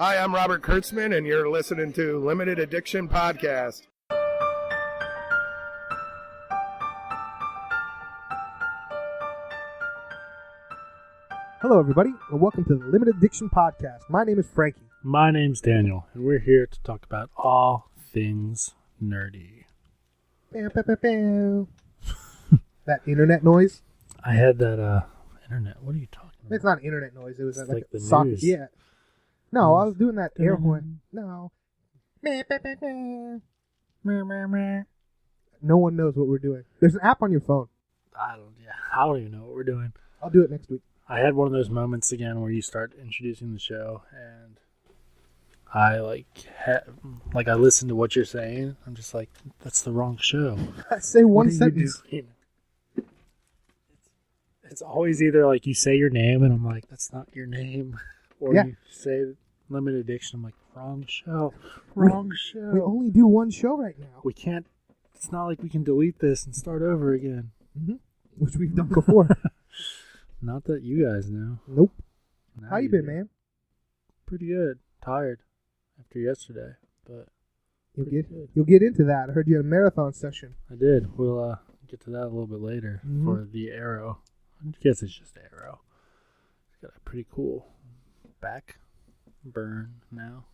Hi, I'm Robert Kurtzman, and you're listening to Limited Addiction Podcast. Hello, everybody, and welcome to the Limited Addiction Podcast. My name is Frankie. My name's Daniel, and we're here to talk about all things nerdy. Bow, bow, bow, bow. That internet noise? I had that, internet. What are you talking about? It's not an internet noise. It was It's like the a socket. news. Yeah. No, I was doing that air horn. No. No one knows what we're doing. There's an app on your phone. I don't even know what we're doing. I'll do it next week. I had one of those moments again where you start introducing the show, and I I listen to what you're saying. I'm just like, that's the wrong show. I say What one are you sentence. doing? It's always either like you say your name, and I'm like, that's not your name, or Yeah. you say Limited Addiction. I'm like, wrong show, wrong show. We only do one show right now, We can't. It's not like we can delete this and start over again. which we've done before. Not that you guys know. Nope. Now How you been, do. man? Pretty good. Tired after yesterday, but pretty good. You'll get into that. I heard you had a marathon session. I did. We'll get to that a little bit later for the arrow. I guess it's just arrow. It's got a pretty cool back burn now.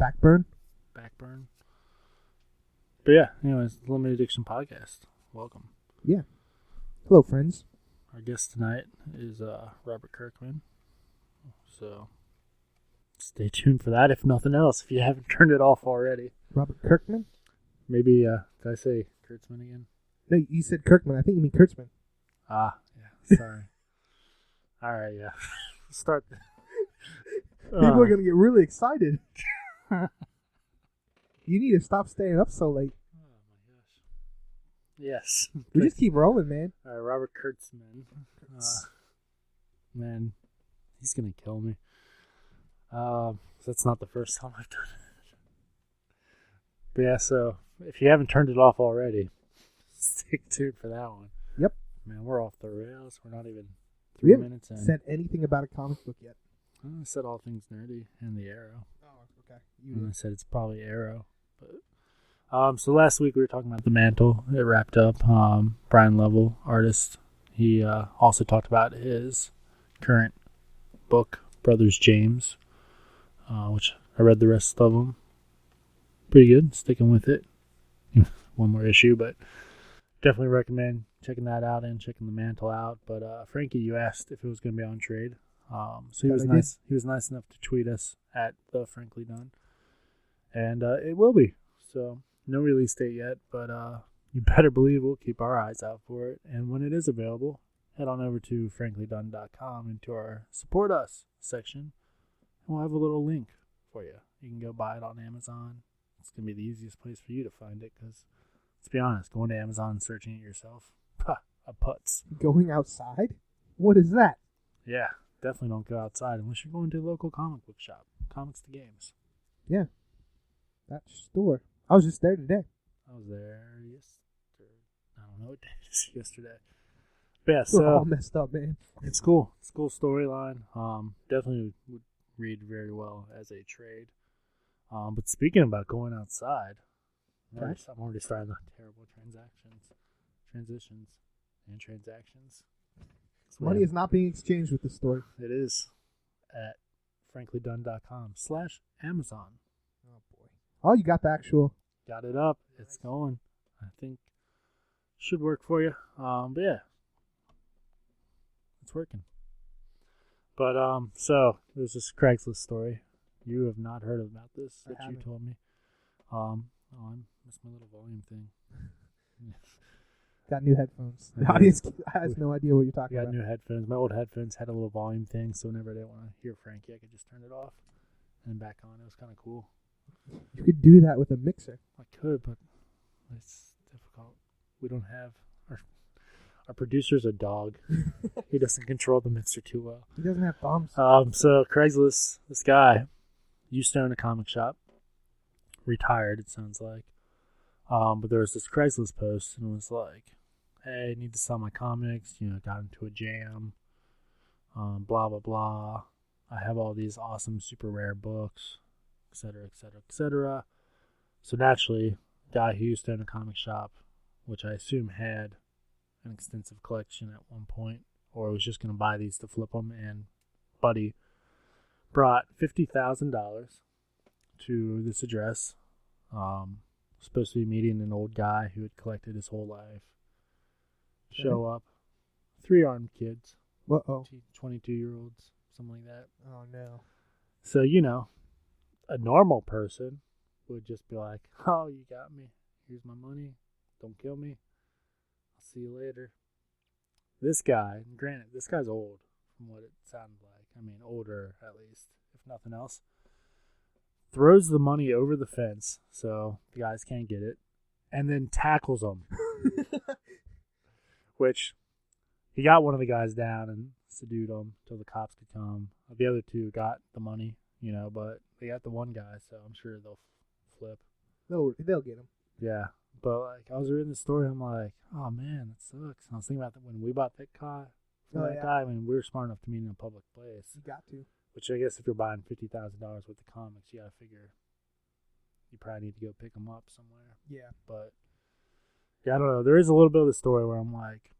Backburn? Back burn. But yeah, anyways, Limited Addiction Podcast. Welcome. Yeah. Hello, friends. Our guest tonight is Robert Kirkman. So stay tuned for that, if nothing else, if you haven't turned it off already. Robert Kirkman? Maybe, did I say Kurtzman again? No, you said Kirkman. I think you mean Kurtzman. Ah, yeah, sorry. All right, yeah. Start. People are going to get really excited. You need to stop staying up so late. Oh, my gosh. Yes. We just keep rolling, man. All right, Robert Kurtzman. Man, he's going to kill me. That's not the first time I've done it. But yeah, so if you haven't turned it off already, stay tuned for that one. Yep. Man, we're off the rails. We're not even We 3 haven't minutes in. said anything about a comic book yet. I said all things nerdy and the arrow. Oh, okay. And I said it's probably arrow. But so last week we were talking about The Mantle. It wrapped up. Brian Lovell, artist. He also talked about his current book, Brothers James, which I read the rest of them. Pretty good. Sticking with it. One more issue, but definitely recommend checking that out and checking The Mantle out. But Frankie, you asked if it was going to be on trade. So he was nice. He was nice enough to tweet us at the Frankly Done, and it will be. So no release date yet, but you better believe we'll keep our eyes out for it. And when it is available, head on over to franklydone.com into our Support Us section, and we'll have a little link for you. You can go buy it on Amazon. It's gonna be the easiest place for you to find it because, let's be honest, going to Amazon and searching it yourself, a putz. Going outside? What is that? Yeah. Definitely don't go outside unless you're going to a local comic book shop. Comics to games. Yeah. That store. I was just there today. I was there yesterday. I don't know what day it is yesterday. But yeah, We're all so messed up, man. it's cool. It's a cool storyline. Definitely would read very well as a trade. But speaking about going outside, I'm already starting the terrible transitions and transactions. Money is not being exchanged with this store. It is at franklydone.com/Amazon. Oh, boy. Oh, you got the actual. Got it up. It's going. I think should work for you. But yeah, it's working. But so there's this Craigslist story. You have not heard about this that you told me. I missed my little volume thing. Got new headphones. The audience has no idea what you're talking about. Got new headphones. My old headphones had a little volume thing, so whenever I didn't want to hear Frankie, I could just turn it off and back on. It was kind of cool. You could do that with a mixer. I could, but it's difficult. We don't have our producer's a dog. He doesn't control the mixer too well. He doesn't have thumbs. So Craigslist, this guy used to own a comic shop. Retired, it sounds like. But there was this Craigslist post, and it was like, hey, I need to sell my comics, got into a jam, blah, blah, blah. I have all these awesome, super rare books. etc., etc., etc. So naturally, guy who used to own a comic shop, which I assume had an extensive collection at one point, or was just going to buy these to flip them, and buddy brought $50,000 to this address. Supposed to be meeting an old guy who had collected his whole life. Show up. 3 armed kids. Uh-oh. 22-year-olds, something like that. Oh, no. So, a normal person would just be like, oh, you got me. Here's my money. Don't kill me. I'll see you later. This guy, granted, this guy's old from what it sounded like. I mean, older at least, if nothing else. Throws the money over the fence so the guys can't get it, and then tackles them. Which, he got one of the guys down and subdued him till the cops could come. The other 2 got the money, but they got the one guy, so I'm sure they'll flip. They'll get him. Yeah, but I was reading the story, I'm like, oh man, that sucks. And I was thinking about that when we bought that car. Guy, we were smart enough to meet in a public place. You got to. Which I guess if you're buying $50,000 worth of comics, you gotta figure you probably need to go pick them up somewhere. Yeah. But yeah, I don't know. There is a little bit of the story where I'm like,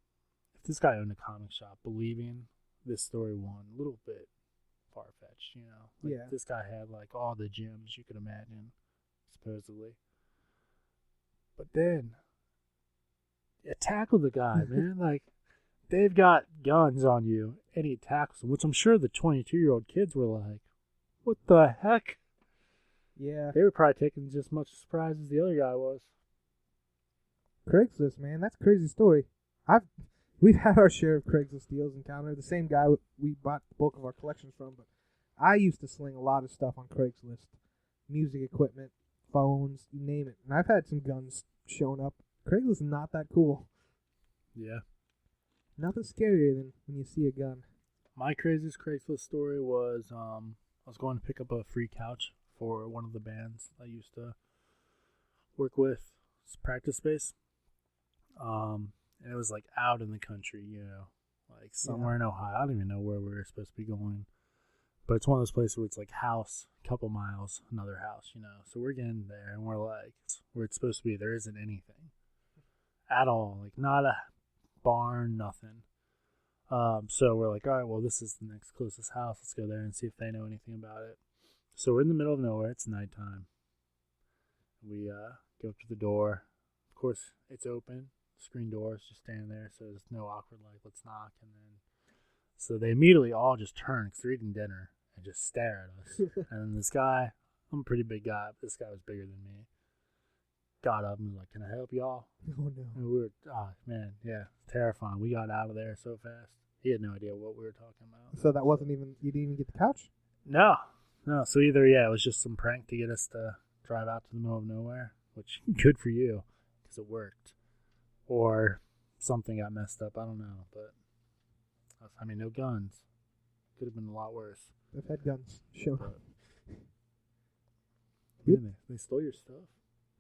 if this guy owned a comic shop, believing this story one, a little bit far fetched, Yeah. This guy had all the gems you could imagine, supposedly. But then, you tackle the guy, man. They've got guns on you, and he tackles them, which I'm sure the 22-year-old kids were like, what the heck? Yeah. They were probably taking just as much surprise as the other guy was. Craigslist, man. That's a crazy story. We've had our share of Craigslist deals in town. They're the same guy we bought the bulk of our collections from, but I used to sling a lot of stuff on Craigslist. Music equipment, phones, you name it. And I've had some guns shown up. Craigslist is not that cool. Yeah. Nothing scarier than when you see a gun. My craziest Craigslist story was I was going to pick up a free couch for one of the bands I used to work with. It's practice space. And it was out in the country, somewhere in Ohio. I don't even know where we were supposed to be going. But it's one of those places where it's house, couple miles, another house, So we're getting there and we're where it's supposed to be. There isn't anything at all. Not a barn, nothing. So we're all right, well, this is the next closest house. Let's go there and see if they know anything about it. So we're in the middle of nowhere. It's nighttime. We go up to the door. Of course, it's open. Screen doors just standing there, so there's no awkward let's knock. And then so they immediately all just turn because they're eating dinner and just stare at us. And then this guy, I'm a pretty big guy, but this guy was bigger than me, got up and was like, can I help y'all? Oh, no. And we were, man, yeah, terrifying. We got out of there so fast. He had no idea what we were talking about. So that wasn't even, you didn't even get the couch? No. So either, it was just some prank to get us to drive out to the middle of nowhere, which good for you because it worked. Or something got messed up. I don't know. But, no guns. Could have been a lot worse. I've had guns shown up. They stole your stuff?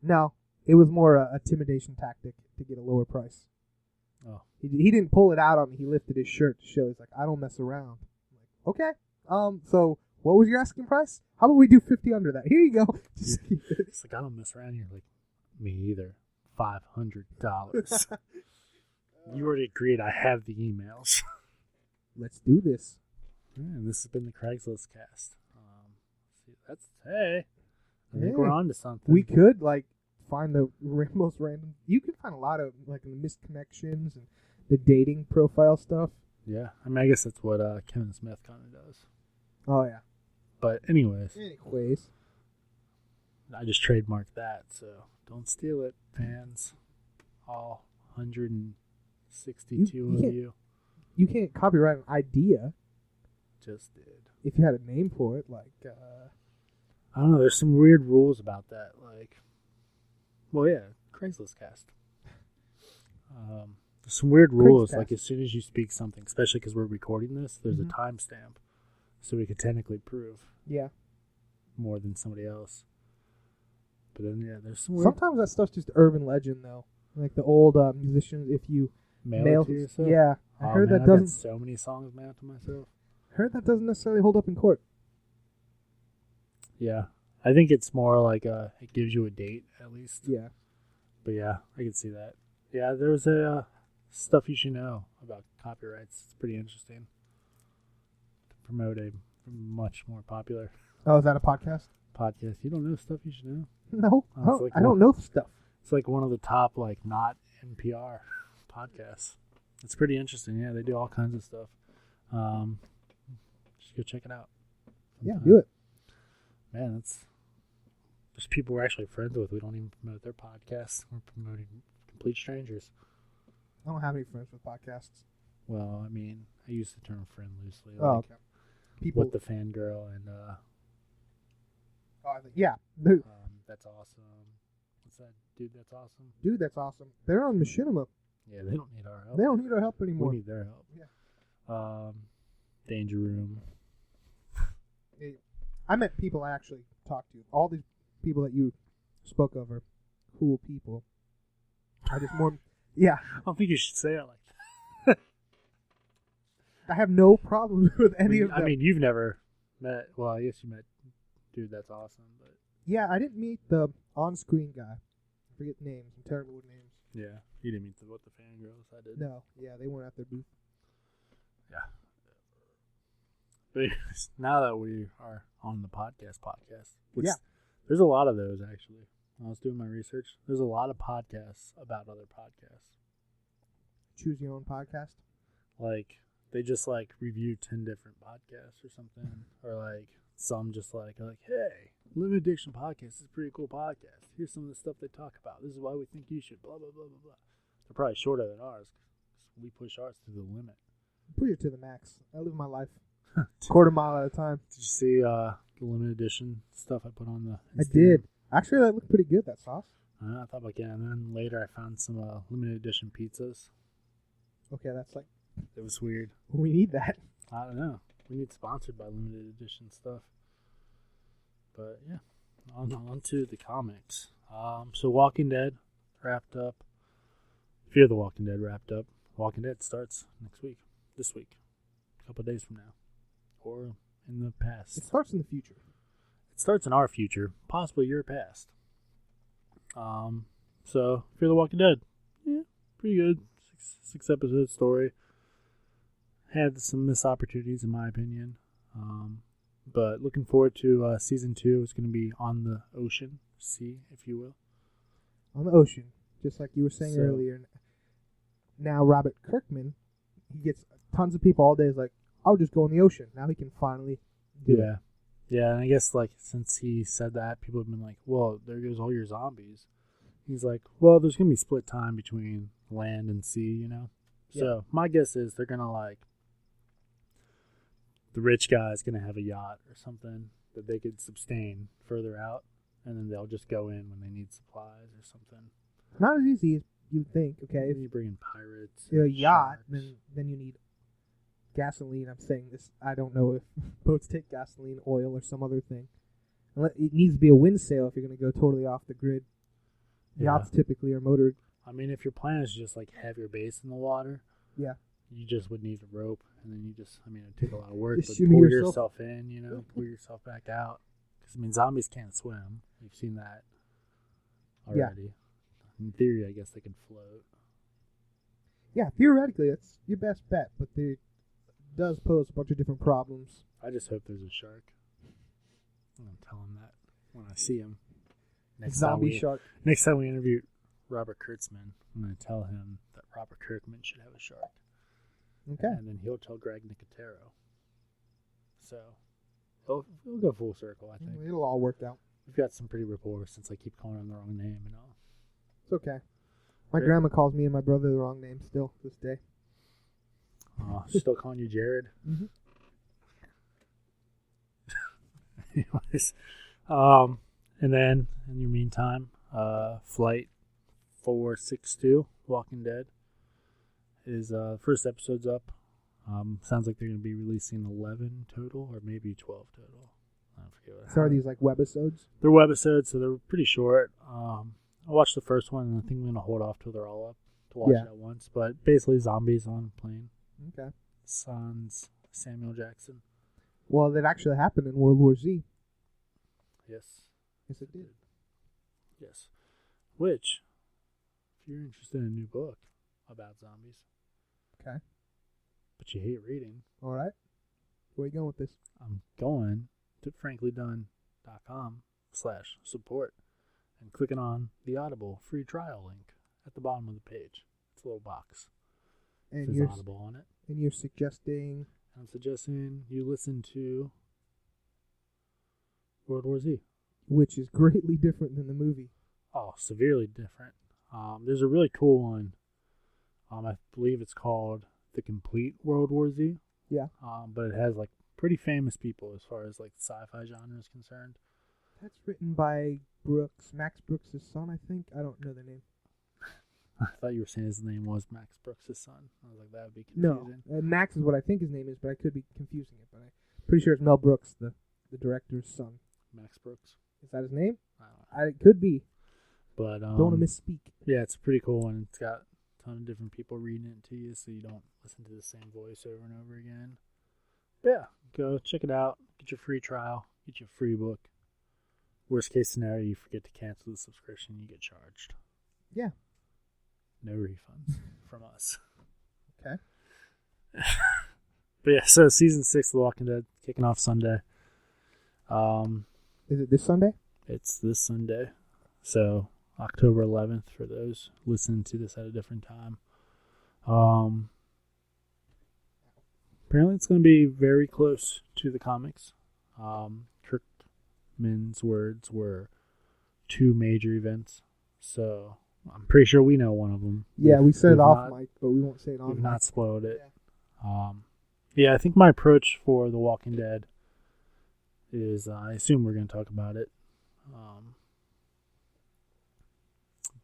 No. It was more a intimidation tactic to get a lower price. Oh. He didn't pull it out on me. He lifted his shirt to show. He's like, I don't mess around. I'm like, okay. So what was your asking price? How about we do 50 under that? Here you go. It's I don't mess around here. Me either. $500. You already agreed. I have the emails. Let's do this. Yeah, and this has been the Craigslist cast. I think we're on to something. We could find the most random. You can find a lot of the misconnections and the dating profile stuff. Yeah, I guess that's what Kevin Smith kind of does. Oh yeah. But anyways, I just trademarked that, so don't steal it, fans. All 162 of you. You can't copyright an idea. Just did. If you had a name for it, I don't know. There's some weird rules about that. Craigslist cast. There's some weird rules. As soon as you speak something, especially because we're recording this, there's a timestamp, so we could technically prove. Yeah. More than somebody else. But then, there's some weird... Sometimes that stuff's just urban legend, though. The old musicians, if you mail it to yourself? Yeah. I heard that I've doesn't... got so many songs mailed to myself. I heard that doesn't necessarily hold up in court. Yeah. I think it's more like it gives you a date at least. Yeah. But yeah, I can see that. Yeah, there's a stuff you should know about copyrights. It's pretty interesting to promote a much more popular Oh, is that a podcast? podcast. You don't know stuff you should know. No, Oh, it's like I don't know stuff. It's like one of the top not NPR podcasts. It's pretty interesting. Yeah, they do all kinds of stuff. Just go check it out. Yeah, do it. Man, there's people we're actually friends with. We don't even promote their podcasts. We're promoting complete strangers. I don't have any friends with podcasts. Well, I mean, I use the term friend loosely. Oh, okay. People. With the fangirl and Yeah. that's awesome. What's that? Dude, that's awesome. Dude, that's awesome. They're on Machinima. Yeah, they don't need our help. They don't need our help anymore. We need their help. Yeah. Danger Room. I met people I actually talked to. All these people that you spoke of are cool people. I just more... Yeah. I don't think you should say it like that. I have no problems with any of them. I mean, you've never met... Well, I guess you met... Dude, that's awesome, but... Yeah, I didn't meet the on-screen guy. I forget names. I'm terrible with names. Yeah, you didn't meet the fangirls. I did. No. Yeah, they weren't at their booth. Yeah. But now that we are on the podcast, which there's a lot of those actually. When I was doing my research, there's a lot of podcasts about other podcasts. Choose your own podcast? Like, they just review 10 different podcasts or something. Or some just are like, hey, Limit Addiction Podcast is a pretty cool podcast. Here's some of the stuff they talk about. This is why we think you should, blah, blah, blah, blah, blah. They're probably shorter than ours. We push ours to the limit. Push it to the max. I live my life. Quarter mile at a time. Did you see the limited edition stuff I put on the Instagram? I did. Actually, that looked pretty good, that sauce. I thought about getting it. And then later I found some limited edition pizzas. Okay, that's It was weird. we need that. I don't know. We need sponsored by limited edition stuff. But yeah, on to the comics. So Walking Dead wrapped up. Fear the Walking Dead wrapped up. Walking Dead starts this week, a couple of days from now, or in the past. It starts in the future. It starts in our future, possibly your past. So Fear the Walking Dead, yeah, pretty good. Six episode story. Had some missed opportunities in my opinion. But looking forward to season 2. It's going to be on the ocean, sea, if you will. On the ocean, just like you were saying earlier. Now Robert Kirkman, he gets tons of people all day. Is like, I'll just go in the ocean. Now he can finally do it. Yeah, and I guess since he said that, people have been like, well, there goes all your zombies. He's like, well, there's going to be split time between land and sea, you know? Yeah. So my guess is they're going to the rich guy's going to have a yacht or something that they could sustain further out, and then they'll just go in when they need supplies or something. Not as easy as you think, okay? If you bring in pirates. A yacht, then you need gasoline. I'm saying this, I don't know if boats take gasoline, oil, or some other thing. It needs to be a wind sail if you're going to go totally off the grid. Yachts typically are motored. I mean, if your plan is just have your base in the water, yeah, you just would need a rope, and then it'd take a lot of work, but pull yourself in, pull yourself back out. Because, zombies can't swim. You've seen that already. Yeah. In theory, I guess they can float. Yeah, theoretically, that's your best bet, but it does pose a bunch of different problems. I just hope there's a shark. I'm going to tell him that when I see him. Shark. Next time we interview Robert Kurtzman, I'm going to tell him that Robert Kirkman should have a shark. Okay. And then he'll tell Greg Nicotero. So, we'll go full circle, I think. It'll all work out. We've got some pretty rapport since I keep calling him the wrong name and all. It's okay. My grandma calls me and my brother the wrong name still to this day. Still calling you Jared? Mm-hmm. Anyways. And then, in your meantime, Flight 462, Walking Dead, is first episode's up. Sounds like they're going to be releasing 11 total, or maybe 12 total. I forget what. So are these webisodes? They're webisodes, so they're pretty short. I watched the first one, and I think I'm going to hold off till they're all up to watch it at once. But basically, zombies on a plane. Okay. Sans Samuel Jackson. Well, that actually happened in World War Z. Yes. Yes, it did. Yes. Which, if you're interested in a new book about zombies, Okay. but you hate reading, All right. Where are you going with this? I'm going to franklydunn.com/support and clicking on the Audible free trial link at the bottom of the page. It's a little box. And There's you're Audible on it. and you're suggesting I'm suggesting you listen to World War Z. which is greatly different than the movie. Oh, severely different. There's a really cool one. I believe it's called The Complete World War Z. Yeah. But it has like pretty famous people as far as like the sci-fi genre is concerned. That's written by Max Brooks' son, I think. I don't know the name. I thought you were saying his name was Max Brooks' son. I was like, that would be No, confusing. Max is what I think his name is, but I could be confusing it. But I'm pretty sure it's Mel Brooks, the director's son. Max Brooks. Is that his name? I don't know. It could be. But Don't want to misspeak. yeah, it's a pretty cool one. It's got a ton of different people reading it to you, so you don't listen to the same voice over and over again. But yeah, go check it out. Get your free trial. Get your free book. Worst case scenario, you forget to cancel the subscription, you get charged. Yeah. No refunds from us. Okay. But yeah, so season 6 of The Walking Dead kicking off Sunday. Is it this Sunday? It's this Sunday, so October 11th for those listening to this at a different time. Apparently it's going to be very close to the comics. Kurtzman's words were 2 major events, so I'm pretty sure we know one of them. Yeah, we said it off not, mic, but we won't say it on We've mic. not spoiled it. Yeah, I think my approach for The Walking Dead is, I assume we're going to talk about it.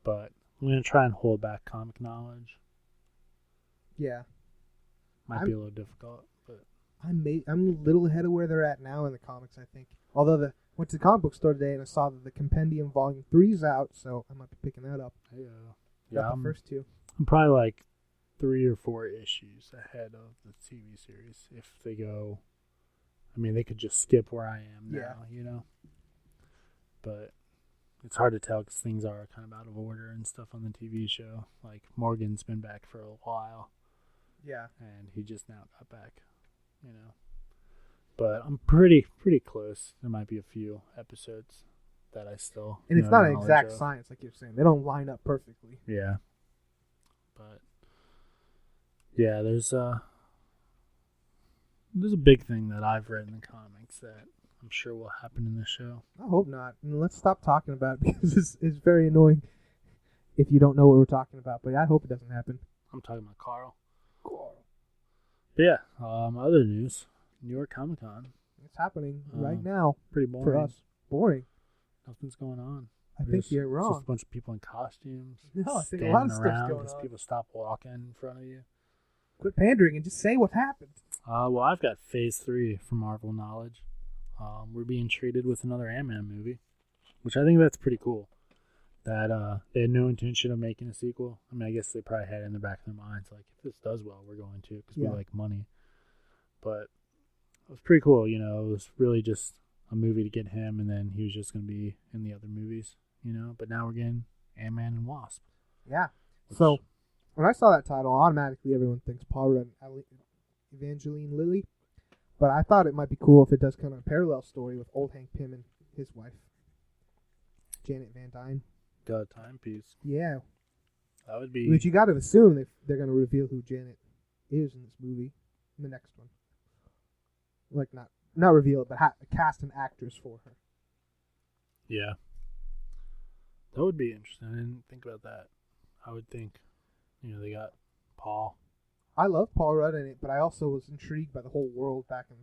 But I'm going to try and hold back comic knowledge. Yeah. Might be a little difficult, but I'm a little ahead of where they're at now in the comics, I think. Although went to the comic book store today and I saw that the Compendium Volume 3 is out, so I might be picking that up. yeah, Got the first 2. I'm probably like 3 or 4 issues ahead of the TV series. If they go, I mean, they could just skip where I am now, you know? But it's hard to tell because things are kind of out of order and stuff on the TV show. Like, Morgan's been back for a while. Yeah. And he just now got back, you know? But I'm pretty close. There might be a few episodes that I still And it's know not an knowledge exact of. science, like you're saying. They don't line up perfectly. Yeah. But yeah, there's a big thing that I've read in the comics that I'm sure will happen in this show. I hope not. And let's stop talking about it because it's very annoying if you don't know what we're talking about. But I hope it doesn't happen. I'm talking about Carl. But yeah, other news. New York Comic Con. It's happening right now. Pretty boring. For us. Boring. Nothing's going on. I think you're wrong. Just a bunch of people in costumes. No, I think a lot of stuff's around going because on. people stop walking in front of you. Quit pandering and just say what happened. Well, I've got Phase 3 from Marvel Knowledge. We're being treated with another Ant-Man movie, which I think that's pretty cool. That they had no intention of making a sequel. I mean, I guess they probably had it in the back of their minds, like, if this does well, we're going to, because we like money. But it was pretty cool, you know. It was really just a movie to get him, and then he was just going to be in the other movies, you know. But now we're getting Ant-Man and Wasp. Yeah. So when I saw that title, automatically everyone thinks Paul Rudd and Evangeline Lilly. But I thought it might be cool if it does kind of a parallel story with old Hank Pym and his wife, Janet Van Dyne. Got a timepiece. Yeah. That would be... But you got to assume they're going to reveal who Janet is in this movie, in the next one. Like, not reveal it, but cast an actress for her. Yeah. That would be interesting. I didn't think about that. I would think, you know, they got Paul. I love Paul Rudd in it, but I also was intrigued by the whole world back in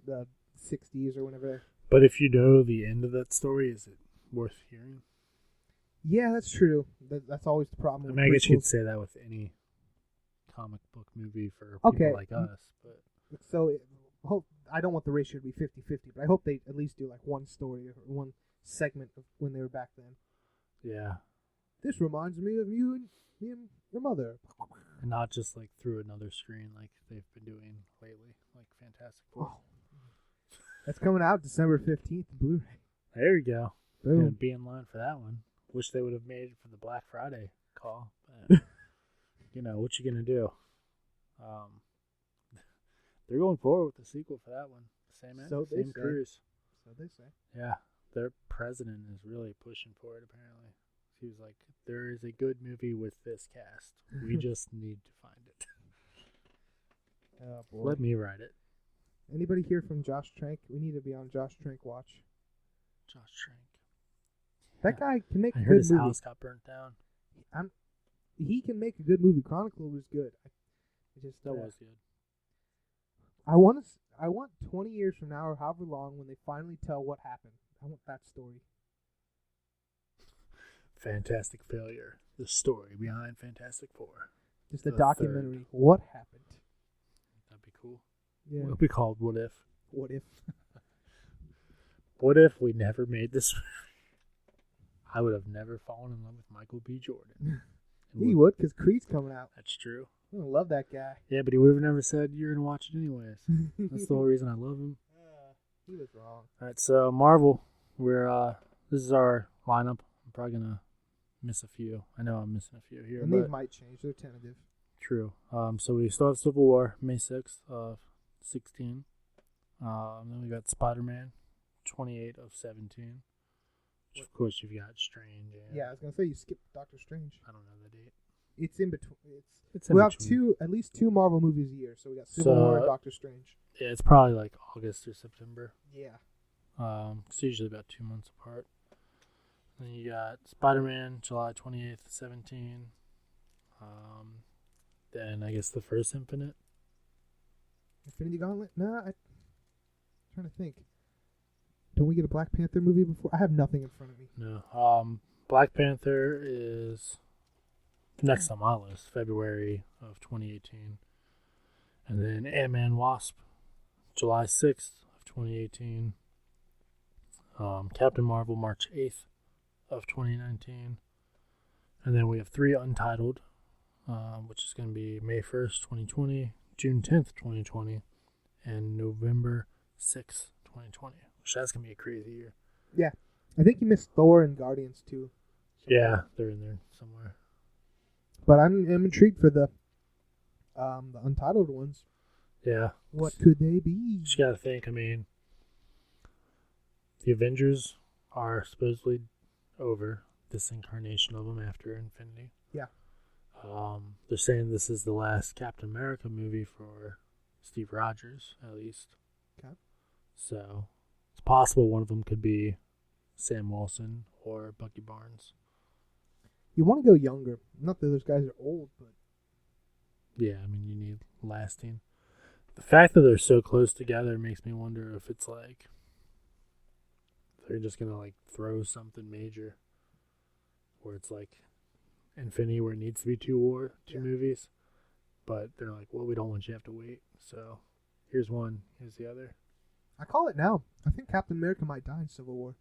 the 60s or whenever. But if you know the end of that story, is it worth hearing? Yeah, that's true. That's always the problem. I mean, I guess you could say that with any comic book movie for people like us. But so I don't want the ratio to be 50-50, but I hope they at least do like one story or one segment of when they were back then. yeah, This reminds me of you and your mother. and not just like through another screen like they've been doing lately, like Fantastic Four. Oh. That's coming out December 15th, Blu-ray. There you go. Boom. Gonna be in line for that one. Wish they would have made it for the Black Friday call. But, what you gonna do? They're going forward with the sequel for that one. Same crews. So they say. Yeah, their president is really pushing for it. Apparently, he was like, "There is a good movie with this cast. We just need to find it. Oh boy. Let me write it." Anybody hear from Josh Trank? We need to be on Josh Trank watch. Josh Trank. That guy can make I a heard good his movie. house got burnt down. He can make a good movie. Chronicle was good. That was good. I want 20 years from now or however long when they finally tell what happened. I want that story. Fantastic Failure. The story behind Fantastic Four. Just a The documentary. third. What happened? That'd be cool. Yeah. It'll be called What If. What if? What if we never made this? I would have never fallen in love with Michael B. Jordan. He would, because Creed's coming out. That's true. I love that guy. Yeah, but he would have never said you're going to watch it anyways. That's the whole reason I love him. He was wrong. All right, so Marvel, this is our lineup. I'm probably going to miss a few. I know I'm missing a few here. And but these might change. They're tentative. True. So we still have Civil War, May 6th of 16. Then we got Spider-Man, 28 of 17. Which, of course, you've got Strange. And Yeah, I was going to say you skipped Doctor Strange. I don't know the date. It's in between. It's in We'll have between. at least two Marvel movies a year. So we got Civil War and Doctor Strange. Yeah, it's probably like August or September. Yeah. It's usually about 2 months apart. Then you got Spider-Man, July 28th, 17. Then I guess the first Infinite. Infinity Gauntlet? No, I'm trying to think. Don't we get a Black Panther movie before? I have nothing in front of me. No. Black Panther is next on my list, February of 2018. And then Ant-Man Wasp, July 6th of 2018. Captain Marvel, March 8th of 2019. And then we have 3 Untitled, which is going to be May 1st, 2020, June 10th, 2020, and November 6th, 2020. Which that's going to be a crazy year. Yeah. I think you missed Thor and Guardians too. Yeah, they're in there somewhere. But I'm intrigued for the Untitled ones. Yeah. What could they be? Just got to think, I mean, the Avengers are supposedly over, this incarnation of them after Infinity. Yeah. They're saying this is the last Captain America movie for Steve Rogers, at least. Okay. So, it's possible one of them could be Sam Wilson or Bucky Barnes. You want to go younger. Not that those guys are old, but... Yeah, I mean, you need lasting. The fact that they're so close together makes me wonder if it's like they're just going to like throw something major where it's like Infinity where it needs to be two movies, but they're like, well, we don't want you to have to wait, so here's one, here's the other. I call it now. I think Captain America might die in Civil War.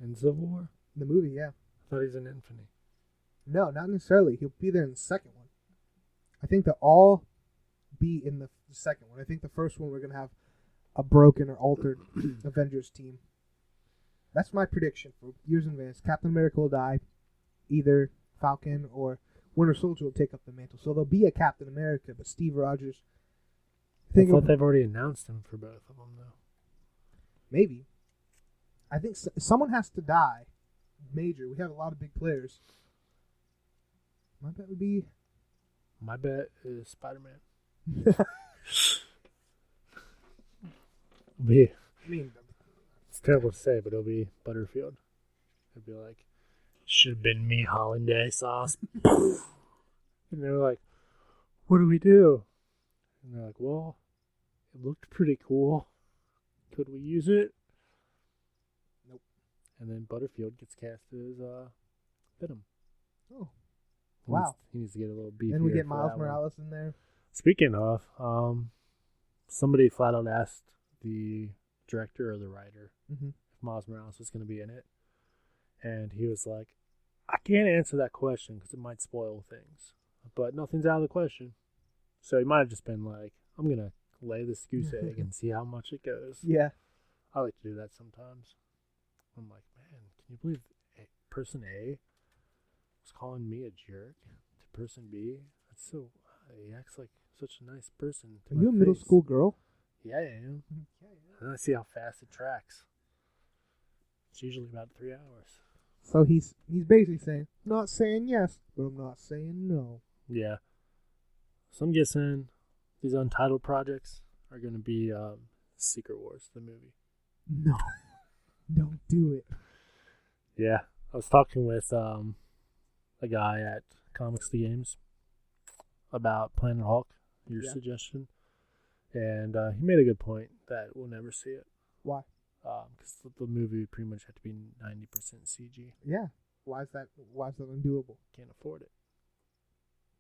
In Civil War? In the movie, yeah. I thought he's in Infinity. No, not necessarily. He'll be there in the second one. I think they'll all be in the second one. I think the first one we're going to have a broken or altered Avengers team. That's my prediction for years in advance. Captain America will die. Either Falcon or Winter Soldier will take up the mantle. So there'll be a Captain America, but Steve Rogers... I thought they've already announced him for both of them, though. Maybe. I think someone has to die. Major. We have a lot of big players. My bet would be... My bet is Spider-Man. I mean... It's terrible to say, but it'll be Butterfield. It'll be like, should have been me hollandaise sauce. And they're like, what do we do? And they're like, well, it looked pretty cool. Could we use it? Nope. And then Butterfield gets cast as Venom. Oh. Wow. He needs to get a little beefier. And we get for Miles that one. Morales in there. Speaking of, somebody flat out asked the director or the writer if Miles Morales was going to be in it. And he was like, I can't answer that question because it might spoil things. But nothing's out of the question. So he might have just been like, I'm going to lay this goose egg and see how much it goes. Yeah. I like to do that sometimes. I'm like, man, can you believe person A was calling me a jerk to person B? That's so. He acts like such a nice person. Are you a middle school girl? Yeah, I am. And then I see how fast it tracks. It's usually about 3 hours. So he's basically saying, I'm not saying yes, but I'm not saying no. Yeah. So I'm guessing these untitled projects are going to be Secret Wars, the movie. No. Don't do it. Yeah. I was talking with a guy at Comics to Games about Planet Hulk, your suggestion. And he made a good point that we'll never see it. Why? Because the movie pretty much had to be 90% CG. Yeah. Why is that undoable? Can't afford it.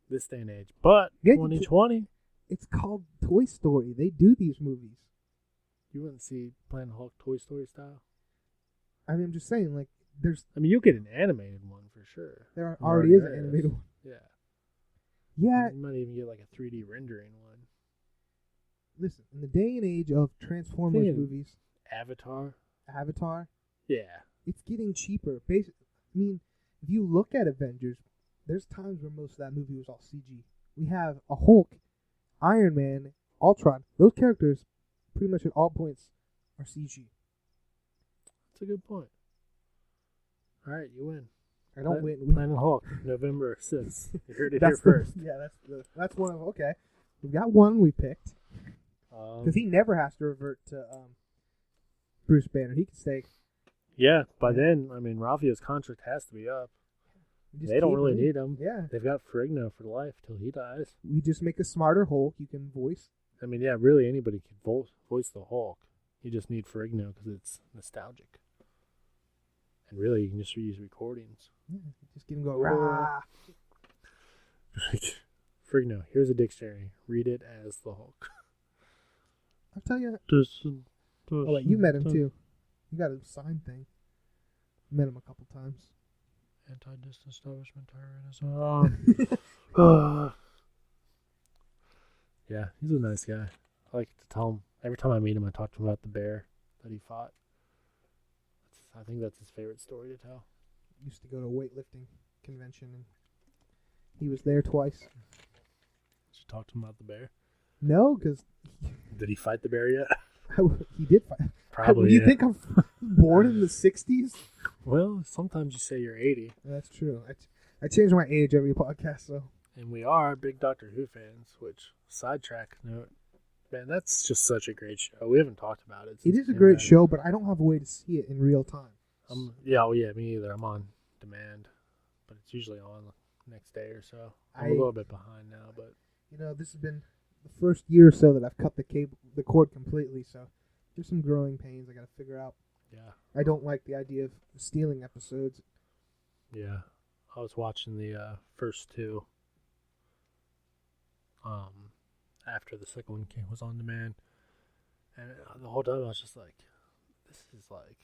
This day and age. But 2020. It's called Toy Story. They do these movies. You wouldn't see Planet Hulk Toy Story style? I mean, I'm just saying, like, you'll get an animated one for sure. There already is an animated one. Yeah. Yeah. You might even get like a 3D rendering one. Listen, in the day and age of Transformers movies, Avatar. Yeah. It's getting cheaper. Basically, I mean, if you look at Avengers, there's times where most of that movie was all CG. We have a Hulk, Iron Man, Ultron. Those characters, pretty much at all points, are CG. That's a good point. All right, you win. I don't win. Planet Hulk, November 6th. You heard it here first. That's one of okay. We've got one we picked because he never has to revert to Bruce Banner. He can stay. Yeah, by then, I mean, Raphael's contract has to be up. They don't really need him. Yeah, they've got Ferrigno for life till he dies. We just make a smarter Hulk you can voice. I mean, yeah, really anybody can voice the Hulk. You just need Ferrigno because it's nostalgic. And really, you can just use recordings. Yeah, just get him go, rah. Ferrigno, here's a dictionary. Read it as the Hulk. I'll tell you. Oh, wait, you met him too. You got a sign thing. Met him a couple times. Anti-disestablishment Yeah, he's a nice guy. I like to tell him. Every time I meet him, I talk to him about the bear that he fought. I think that's his favorite story to tell. Used to go to a weightlifting convention, and he was there twice. Did you talk to him about the bear? No, because... Did he fight the bear yet? He did fight. Probably, Do you think I'm born in the 60s? Well, sometimes you say you're 80. That's true. I change my age every podcast, so... And we are big Doctor Who fans, which, sidetrack note, man, that's just such a great show. We haven't talked about it. It is a great show, but I don't have a way to see it in real time. Me either. I'm on demand, but it's usually on the next day or so. I'm a little bit behind now, but... this has been the first year or so that I've cut the cord completely, so there's some growing pains I got to figure out. Yeah. I don't like the idea of stealing episodes. Yeah. I was watching the first two after the second one was on demand, and the whole time I was just like, this is like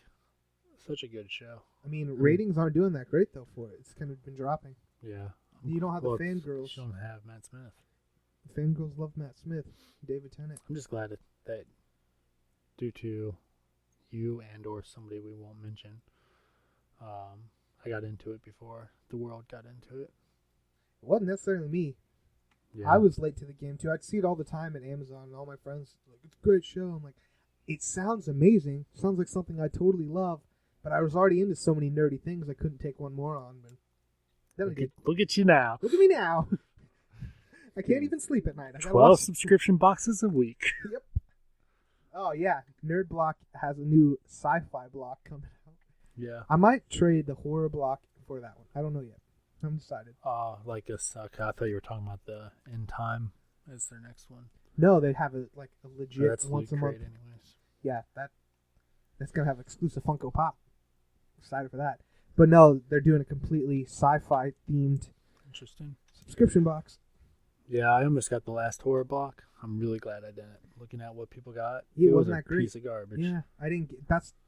such a good show. I mean, ratings aren't doing that great though for it. It's kind of been dropping. Yeah. You don't have the fangirls. You don't have Matt Smith. The fangirls love Matt Smith, David Tennant. I'm just glad that due to you and or somebody we won't mention, I got into it before the world got into it. It wasn't necessarily me. Yeah. I was late to the game too. I'd see it all the time at Amazon, and all my friends like, it's a great show. I'm like, it sounds amazing. Sounds like something I totally love, but I was already into so many nerdy things I couldn't take one more on. But then look at you now. Look at me now. I can't even sleep at night. 12 subscription boxes a week. Yep. Oh, yeah. Nerd Block has a new sci-fi block coming out. Yeah. I might trade the horror block for that one. I don't know yet. I haven't decided. Like a suck. I thought you were talking about the End Time as their next one. No, they have a legit that's once a month. Anyways. Yeah, that's going to have exclusive Funko Pop. Excited for that. But no, they're doing a completely sci-fi themed subscription box. Yeah, I almost got the last horror block. I'm really glad I didn't. Looking at what people got, it wasn't that great. Piece of garbage. Yeah, I didn't get.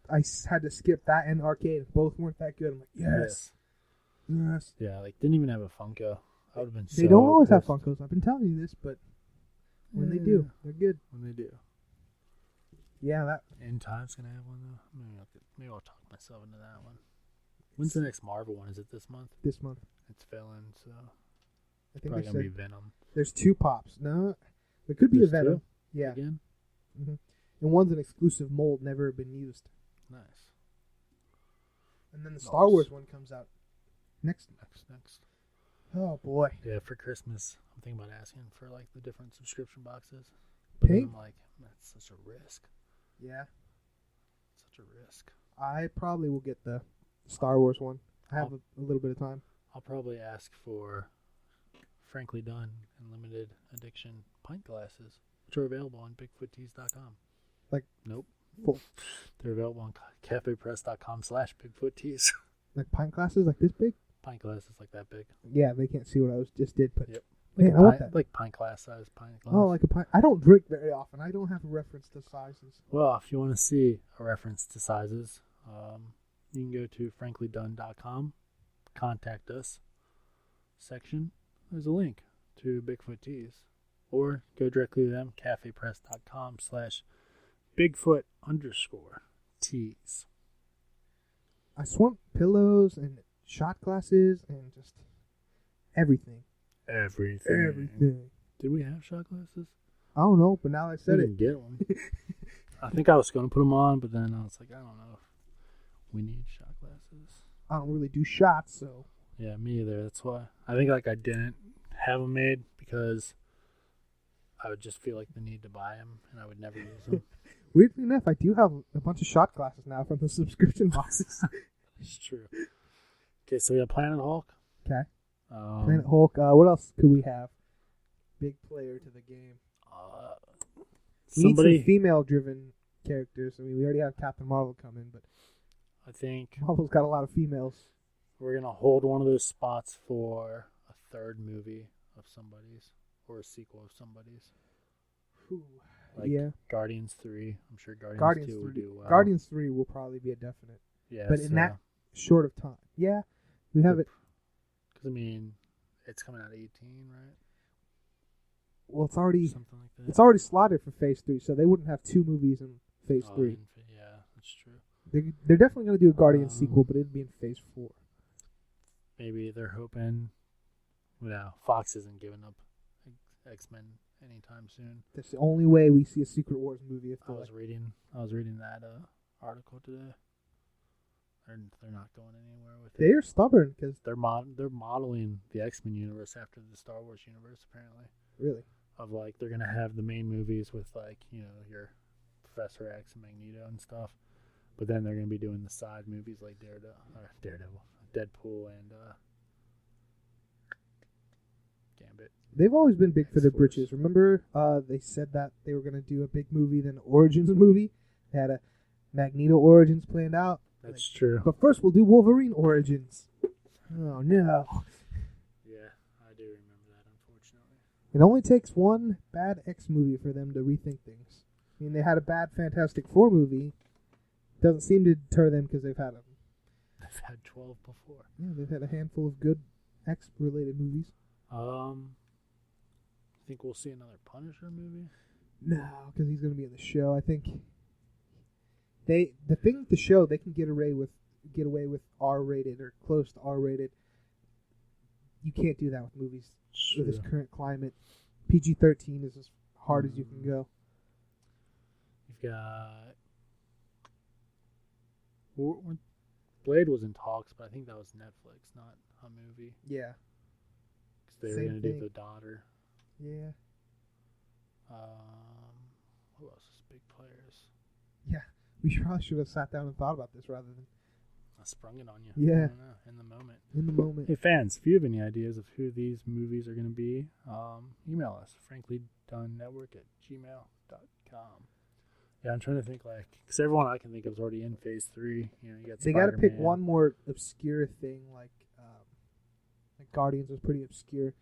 I had to skip that and Arcade. Both weren't that good. I'm like, yes. Yeah, didn't even have a Funko. I would have been. They don't always have Funkos. I've been telling you this, but when they do, they're good. When they do. Yeah, that End Time's gonna have one though. Maybe I'll talk myself into that one. When's the next Marvel one? Is it this month? This month. It's villain, so I think probably they gonna be said Venom. there's 2 pops. No, there could be There's a Venom. two? Yeah. Again? hmm And one's an exclusive mold, never been used. Nice. And then the Star Wars one comes out next. Oh boy. Yeah, for Christmas, I'm thinking about asking for like the different subscription boxes. But then Pink? I'm like, that's such a risk. Yeah. Such a risk. I probably will get the Star Wars one. I have a little bit of time. I'll probably ask for Frankly Done and limited edition pint glasses, which are available on bigfoottees.com. Like nope. Full. They're available on cafepress.com/bigfoottees. Like pint glasses like this big? Pint glasses like that big. Yeah, they can't see what I just did, but Yep. man, I want that. Like pint glass size pint glass. Oh, like a pint. I don't drink very often. I don't have a reference to sizes. Well, if you want to see a reference to sizes, you can go to franklydone.com, contact us section. There's a link to Bigfoot Tees. Or go directly to them, cafepress.com/Bigfoot_tees. I want pillows and shot glasses and just everything. Everything. Did we have shot glasses? I don't know, but now I said We it. didn't get one. I think I was going to put them on, but then I was like, I don't know if we need shot glasses. I don't really do shots, so. Yeah, me either. That's why. I think like I didn't have them made because I would just feel like the need to buy them, and I would never use them. Weirdly enough, I do have a bunch of shot glasses now from the subscription boxes. It's true. Okay, so we have Planet Hulk. Okay. Planet Hulk. What else could we have? Big player to the game. We need some female-driven characters. I mean, we already have Captain Marvel coming, but I think Marvel's got a lot of females. we're going to hold one of those spots for a third movie of somebody's or a sequel of somebody's. Ooh. Like yeah. Guardians 3. I'm sure Guardians 2 will 3. do well. Guardians 3 will probably be a definite. Yeah, but in that short of time. Yeah, we have it. Because, I mean, it's coming out 18, right? Well, it's already Something like that. it's already slotted for Phase 3, so they wouldn't have 2 movies in Phase 3. Yeah, that's true. They're definitely going to do a Guardians sequel, but it'd be in Phase 4. Maybe they're hoping. Well, Fox isn't giving up X-Men anytime soon. That's the only way we see a Secret Wars movie. If I was reading that article today. They're not going anywhere with it. They're stubborn because They're modeling the X-Men universe after the Star Wars universe, apparently. Really, of like they're gonna have the main movies with like your Professor X and Magneto and stuff, but then they're gonna be doing the side movies like Daredevil, Deadpool, and Gambit. they've always been big for their britches. Remember, they said that they were going to do a big movie, then an Origins movie. They had a Magneto Origins planned out. That's true. But first, we'll do Wolverine Origins. Oh no! Yeah, I do remember that. Unfortunately, It only takes one bad X movie for them to rethink things. I mean, they had a bad Fantastic Four movie. Doesn't seem to deter them because they've had them. They've had 12 before. Yeah, they've had a handful of good X-related movies. Think we'll see another Punisher movie? No, because he's going to be in the show. I think the thing with the show, they can get away with R-rated or close to R-rated. You can't do that with movies with this current climate. PG-13 is as hard as you can go. You've got Blade was in talks, but I think that was Netflix, not a movie. Yeah. Because they were going to do The Daughter. Yeah. Who else is big players? Yeah. We probably should have sat down and thought about this rather than... I sprung it on you. Yeah. I don't know, in the moment. In the moment. Hey, fans, if you have any ideas of who these movies are going to be, email us, franklydonenetwork@gmail.com. Yeah, I'm trying to think, because everyone I can think of is already in Phase 3. You got they got to pick one more obscure thing, like Guardians was pretty obscure.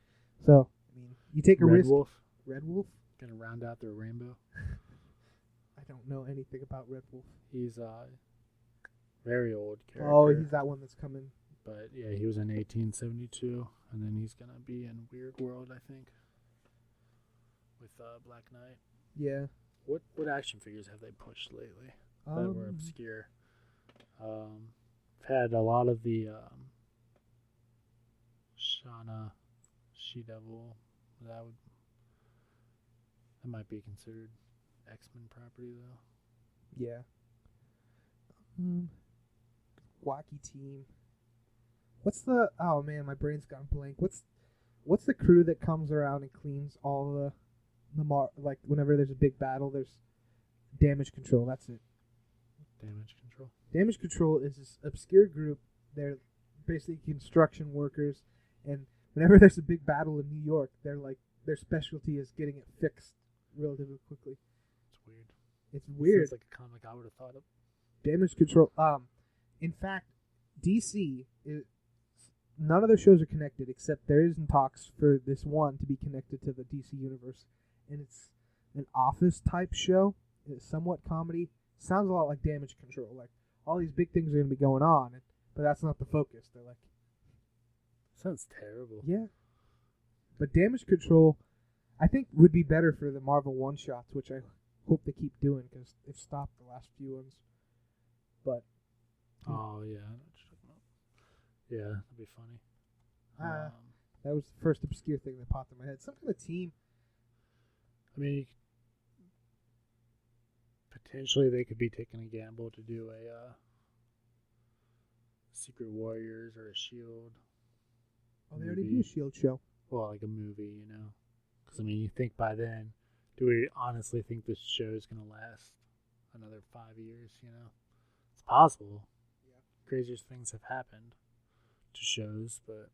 So, I mean, you take a risk. Red Wolf? Going to round out their rainbow. I don't know anything about Red Wolf. He's a very old character. Oh, he's that one that's coming. But, yeah, he was in 1872, and then he's going to be in Weird World, I think, with Black Knight. Yeah. What action figures have they pushed lately that were obscure? I've had a lot of the Shauna She-Devil. That might be considered X-Men property though. Yeah. Wacky Team. What's the? Oh man, my brain's gone blank. What's the crew that comes around and cleans all the like whenever there's a big battle? There's Damage Control. That's it. Damage Control. Damage Control is this obscure group. They're basically construction workers, and whenever there's a big battle in New York, they're like their specialty is getting it fixed relatively quickly. It's weird. It's weird. Sounds like a comic I would have thought of. Damage Control. In fact, DC none of their shows are connected except there is in talks for this one to be connected to the DC universe, and it's an office type show. It's somewhat comedy. Sounds a lot like Damage Control. Like all these big things are going to be going on, but that's not the focus. They're like, sounds terrible. yeah. But Damage Control, I think, would be better for the Marvel one shots, which I hope they keep doing because they've stopped the last few ones. But oh yeah, I know what you're talking about. Yeah, that'd be funny. that was the first obscure thing that popped in my head. Some kind of team. I mean, potentially they could be taking a gamble to do a Secret Warriors or a Shield. Oh, they already do a Shield show. Well, like a movie, you know. Because I mean, you think by then, do we honestly think this show is gonna last another 5 years? You know, it's possible. Yeah. Craziest things have happened to shows, but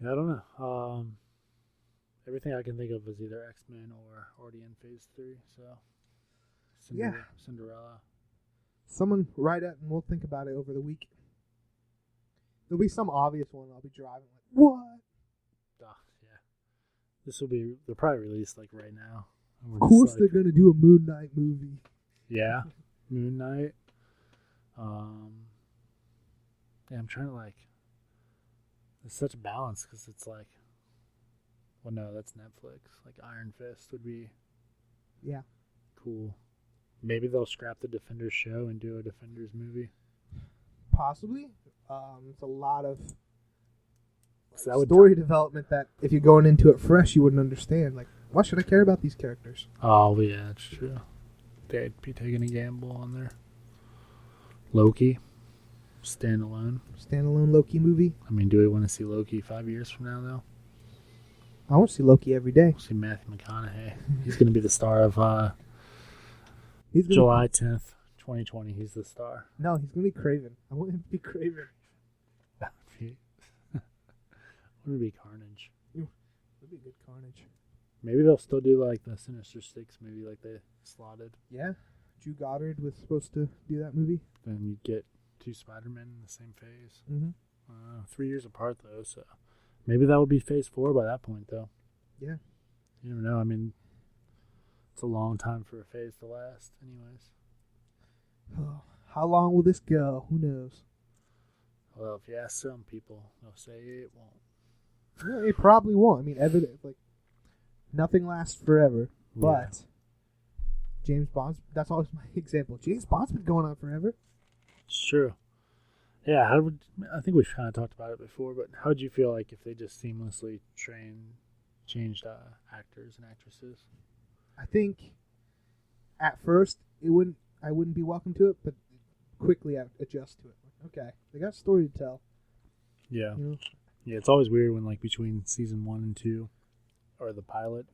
yeah, I don't know. Everything I can think of is either X-Men or already in Phase 3. So, Cinderella. Someone write it, and we'll think about it over the week. There'll be some obvious one. I'll be driving like, what? Yeah. They'll probably release like right now. Of course they're gonna do a Moon Knight movie. Yeah, Moon Knight. Yeah, I'm trying to like. It's such a balance because it's like. Well, no, that's Netflix. Like Iron Fist would be. Yeah. Cool. Maybe they'll scrap the Defenders show and do a Defenders movie. Possibly. It's a lot of story development that if you're going into it fresh, you wouldn't understand. Like, why should I care about these characters? Oh, yeah, that's true. They'd be taking a gamble on their Loki. Standalone Loki movie. I mean, do we want to see Loki 5 years from now, though? I want to see Loki every day. See Matthew McConaughey. He's going to be the star of July 10th, 2020. He's the star. No, he's going to be Kraven. I want him to be Kraven. Would be Carnage. Would be good Carnage. Maybe they'll still do like the Sinister Six movie, like they slotted. Yeah, Drew Goddard was supposed to do that movie. Then you get 2 Spider-Men in the same phase. Mm-hmm. 3 years apart though, so maybe that would be Phase 4 by that point though. Yeah. You never know. I mean, it's a long time for a phase to last, anyways. Oh, how long will this go? Who knows? Well, if you ask some people, they'll say it won't. Yeah, it probably won't. I mean, like nothing lasts forever. But James Bond's, that's always my example. James Bond's been going on forever. It's true. Yeah, I think we've kind of talked about it before, but how would you feel like if they just seamlessly changed actors and actresses? I think at first I wouldn't be welcome to it, but quickly I'd adjust to it. Okay, they got a story to tell. Yeah. You know? Yeah, it's always weird when like between season 1 and 2, or the pilot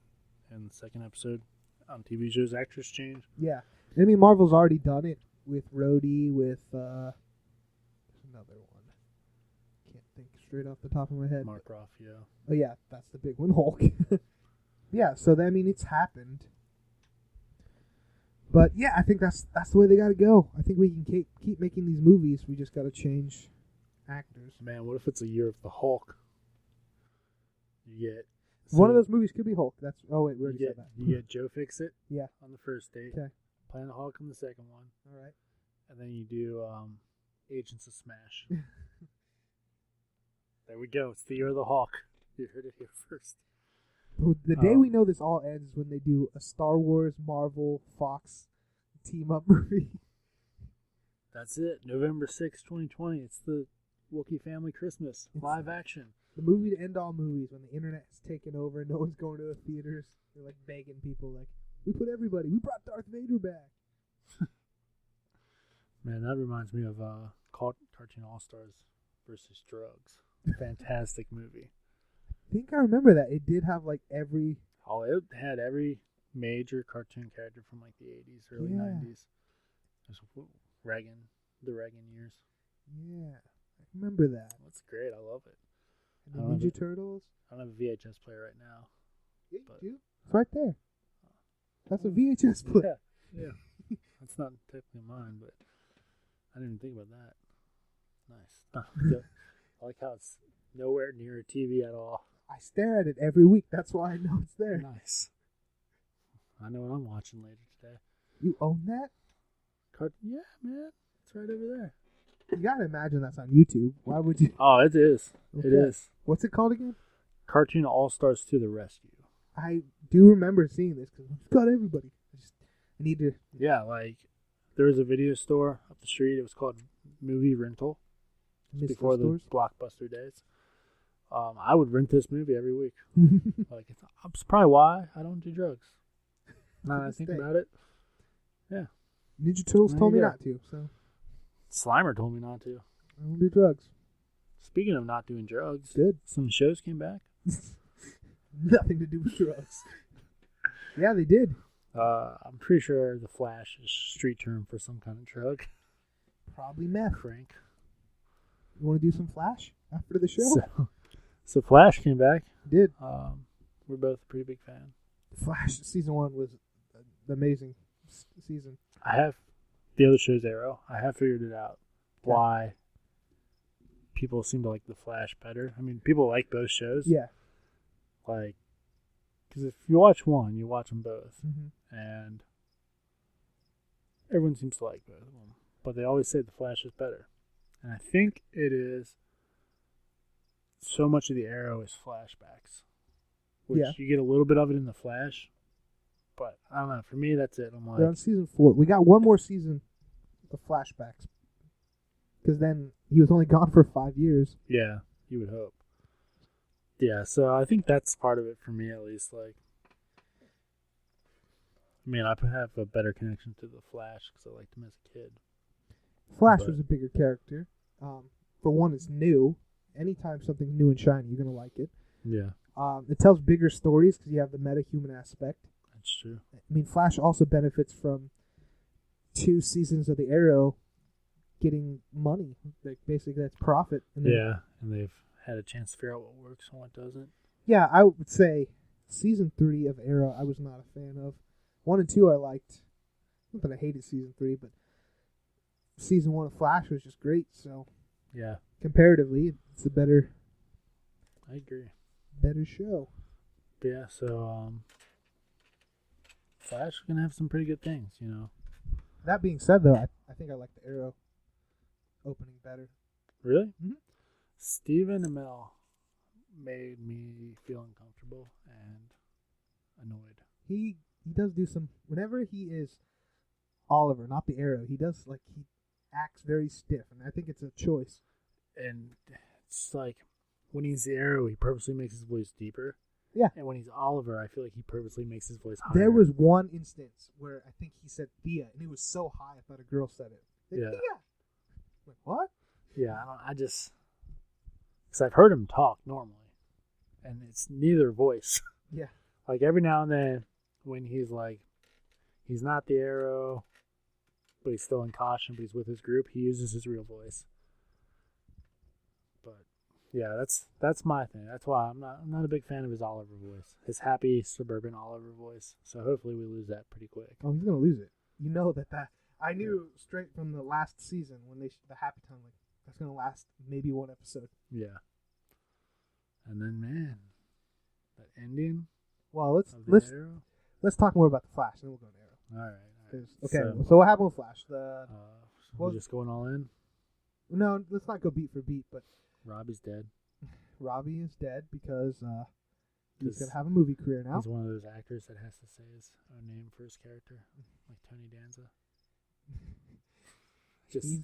and the second episode on TV shows, actors change. Yeah, I mean Marvel's already done it with Rhodey, with another one. Can't think straight off the top of my head. Mark Ruffalo. Oh yeah, that's the big one, Hulk. Yeah, so I mean it's happened. But yeah, I think that's the way they got to go. I think we can keep making these movies. We just got to change actors. Man, what if it's a year of the Hulk? You get one of those movies could be Hulk. That's we already said that. You get Joe Fixit. Yeah. On the first date. Okay. Playing the Hulk on the second one. All right. And then you do Agents of Smash. There we go. It's the year of the Hulk. You heard it here first. The day we know this all ends is when they do a Star Wars, Marvel, Fox team-up movie. That's it. November 6th, 2020. It's the Wookiee Family Christmas. Live action. The movie to end all movies when the internet's taken over and no one's going to the theaters. They're like begging people like, we brought Darth Vader back. Man, that reminds me of Cartoon All-Stars versus Drugs. Fantastic movie. I think I remember that. It did have like every... Oh, it had every major cartoon character from like the 80s, early 90s. There's the Reagan years. Yeah, I remember that. That's great. I love it. And the Ninja Turtles. I don't have a VHS player right now. Yeah, you do. It's right there. That's a VHS player. Yeah. That's not technically mine, but I didn't even think about that. Nice. I like how it's nowhere near a TV at all. I stare at it every week. That's why I know it's there. Nice. I know what I'm watching later today. You own that? Yeah, man. It's right over there. You gotta imagine that's on YouTube. Why would you? Oh, it is. Okay. It is. What's it called again? Cartoon All-Stars to the Rescue. I do remember seeing this because it's got everybody. I need to. Yeah, like there was a video store up the street. It was called Movie Rental. Before the Blockbuster days. I would rent this movie every week. Like, that's probably why I don't do drugs. Now that I think about it. Yeah. Ninja Turtles told me not to, so. Slimer told me not to. I don't do drugs. Speaking of not doing drugs, good. Some shows came back. Nothing to do with drugs. Yeah, they did. I'm pretty sure The Flash is street term for some kind of drug. Probably meth. Frank. You want to do some Flash after the show? So Flash came back. Did. We're both a pretty big fan. Flash season 1 was an amazing season. I have the other show's Arrow. I have figured it out why people seem to like The Flash better. I mean, people like both shows. Yeah. Like, because if you watch one, you watch them both. Mm-hmm. And everyone seems to like both of them. But they always say The Flash is better. And I think it is so much of the Arrow is flashbacks. Which you get a little bit of it in The Flash. But I don't know. For me, that's it. I'm like, we're on season 4. We got one more season of flashbacks. Because then he was only gone for 5 years. Yeah, you would hope. Yeah, so I think that's part of it for me, at least. Like, I mean, I have a better connection to The Flash because I liked him as a kid. Flash was a bigger character. For one, it's new. Anytime something's new and shiny, you're going to like it. Yeah. It tells bigger stories because you have the meta-human aspect. That's true. I mean, Flash also benefits from 2 seasons of the Arrow getting money. Like, basically, that's profit. And they've had a chance to figure out what works and what doesn't. Yeah, I would say season 3 of Arrow I was not a fan of. 1 and 2 I liked. Not that I hated season 3, but season 1 of Flash was just great. So yeah, comparatively, it's a better. I agree. Better show. But yeah, so Flash is gonna have some pretty good things, you know. That being said, though, I think I like the Arrow opening better. Really? Mm-hmm. Stephen Amell made me feel uncomfortable and annoyed. He does do some. Whenever he is Oliver, not the Arrow, he acts very stiff, and I think it's a choice. And it's like when he's the Arrow, he purposely makes his voice deeper. Yeah. And when he's Oliver, I feel like he purposely makes his voice higher. There was one instance where I think he said Thea, and it was so high I thought a girl said it. Like, yeah. Thea! Like, what? Yeah, because I've heard him talk normally, and it's neither voice. Yeah. Like every now and then, when he's like, he's not the Arrow, but he's still in caution, but he's with his group, he uses his real voice. But yeah, that's my thing. That's why I'm not a big fan of his Oliver voice, his happy suburban Oliver voice. So hopefully we lose that pretty quick. Oh, he's gonna lose it. You know that. I knew straight from the last season when the Happy Time, like, that's gonna last maybe 1 episode. Yeah. And then, man, that ending. Well, let's talk more about the Flash, and then we'll go to Arrow. All right. Okay, so what happened with Flash? We're just going all in. No, let's not go beat for beat, but Robbie's dead. Robbie is dead because he's gonna have a movie career now. He's one of those actors that has to say his own name for his character, like Tony Danza. Just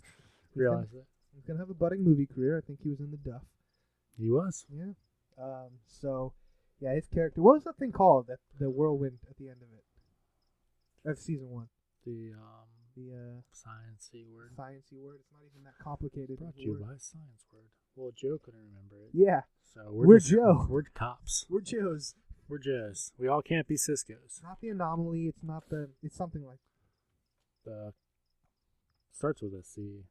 realized that. He's going to have a budding movie career. I think he was in The Duff. He was. Yeah. So, yeah, his character. What was that thing called? The whirlwind at the end of it. That's season 1. The Sciencey word. Sciencey word. It's not even that complicated. Brought to you by Science Word. Well, Joe couldn't remember it. Yeah. So we're Joe. We're cops. We're Joes. We're Joes. We all can't be Cisco's. It's not the anomaly. It's not the. It's something like. Starts with a C.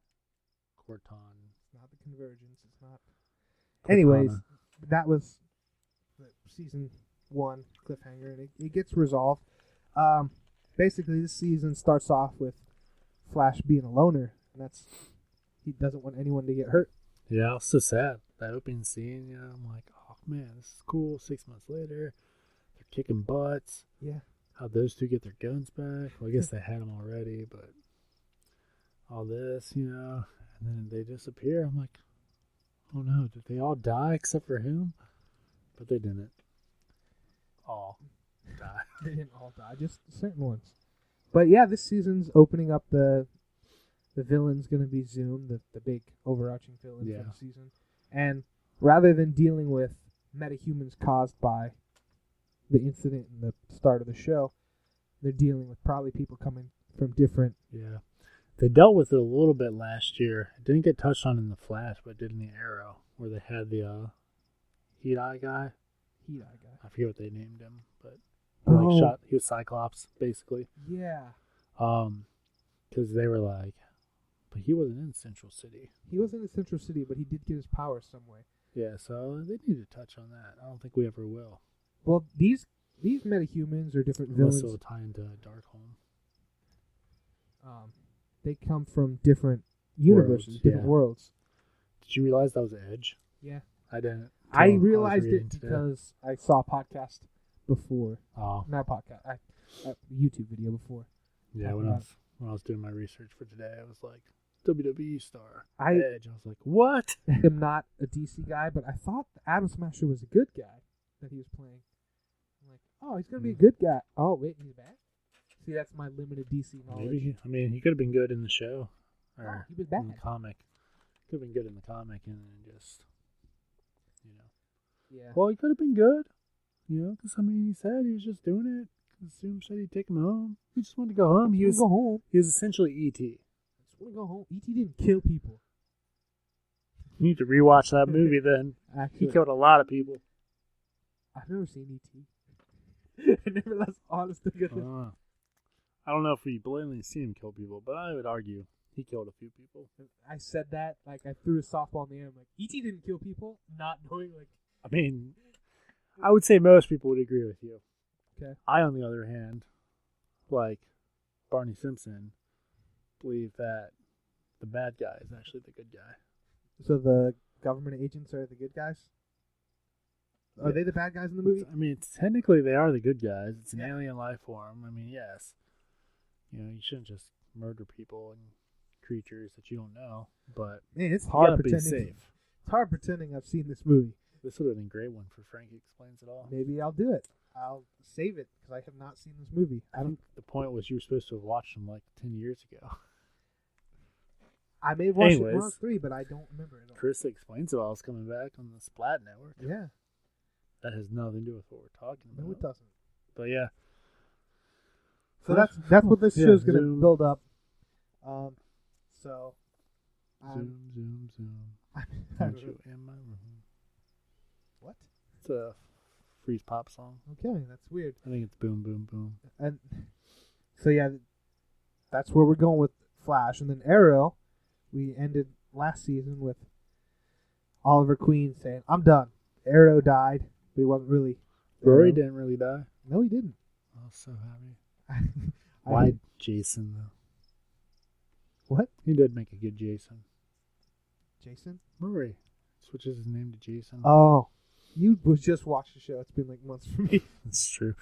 Corton. It's not the convergence. It's not. Cortana. Anyways, that was the season 1 cliffhanger, and it gets resolved. Basically, this season starts off with Flash being a loner, and he doesn't want anyone to get hurt. Yeah, it was so sad. That opening scene, I'm like, oh man, this is cool. 6 months later, they're kicking butts. Yeah. How those two get their guns back. Well, I guess they had them already, but all this, and then they disappear. I'm like, oh no, did they all die except for him? But they didn't all die. They didn't all die, just certain ones. But yeah, this season's opening up the villain's going to be Zoom, the big overarching villain for the season. And rather than dealing with metahumans caused by the incident in the start of the show, they're dealing with probably people coming from different... Yeah. They dealt with it a little bit last year. It didn't get touched on in the Flash, but it did in the Arrow, where they had the Heat Eye guy. I forget what they named him, but he was Cyclops, basically. Yeah. Because they were like, but he wasn't in Central City. He wasn't in Central City, but he did get his power some way. Yeah, so they need to touch on that. I don't think we ever will. Well, these metahumans are different villains. Unless it'll tie into Darkholm. They come from different universes, different worlds. Did you realize that was Edge? Yeah. I didn't. I realized it because I saw a podcast before. Oh. Not a podcast. A YouTube video before. Yeah, when I was doing my research for today, I was like, WWE star, Edge. I was like, what? I'm not a DC guy, but I thought Adam Smasher was a good guy that he was playing. I'm like, oh, he's going to be a good guy. Oh, wait, he's bad? See, that's my limited DC knowledge. Maybe, he could have been good in the show. Or he was bad. In the comic. Could have been good in the comic and then just, Yeah. Well, he could have been good, because, he said he was just doing it. Zoom said he'd take him home. He just wanted to go home. He was essentially E.T. I just want to go home. E.T. didn't kill people. You need to rewatch that movie then. Actually, He killed a lot of people. I've never seen E.T. I never, that's honest to goodness. I don't know if we blatantly see him kill people, but I would argue he killed a few people. I said that, like, I threw a softball in the air. I'm like, E.T. didn't kill people, not knowing, like... I would say most people would agree with you. Okay. I, on the other hand, like Barney Simpson, believe that the bad guy is actually the good guy. So the government agents are the good guys? Are they the bad guys in the movie? Technically they are the good guys. It's an alien life form. Yes. You shouldn't just murder people and creatures that you don't know, but man, it's hard pretending. Be safe. It's hard pretending I've seen this movie. This would have been a great one for Frankie Explains It All. Maybe I'll do it. I'll save it because I have not seen this movie. I think the point was you were supposed to have watched them like 10 years ago. I may have watched it when I was 3, but I don't remember it all. Chris Explains It All is coming back on the Splat Network. Yeah. That has nothing to do with what we're talking about. No, it doesn't. But yeah. So that's what this show's going to build up. Zoom. Aren't you in my room? What? It's a Freeze Pop song. Okay, that's weird. I think it's Boom Boom Boom. And so yeah, that's where we're going with Flash, and then Arrow. We ended last season with Oliver Queen saying, "I'm done." Arrow died, but he wasn't really. Rory didn't really die. No, he didn't. I was so happy. Why Jason though? What? He did make a good Jason. Jason? Rory switches his name to Jason. Oh, you just watched the show. It's been like months for me. That's true.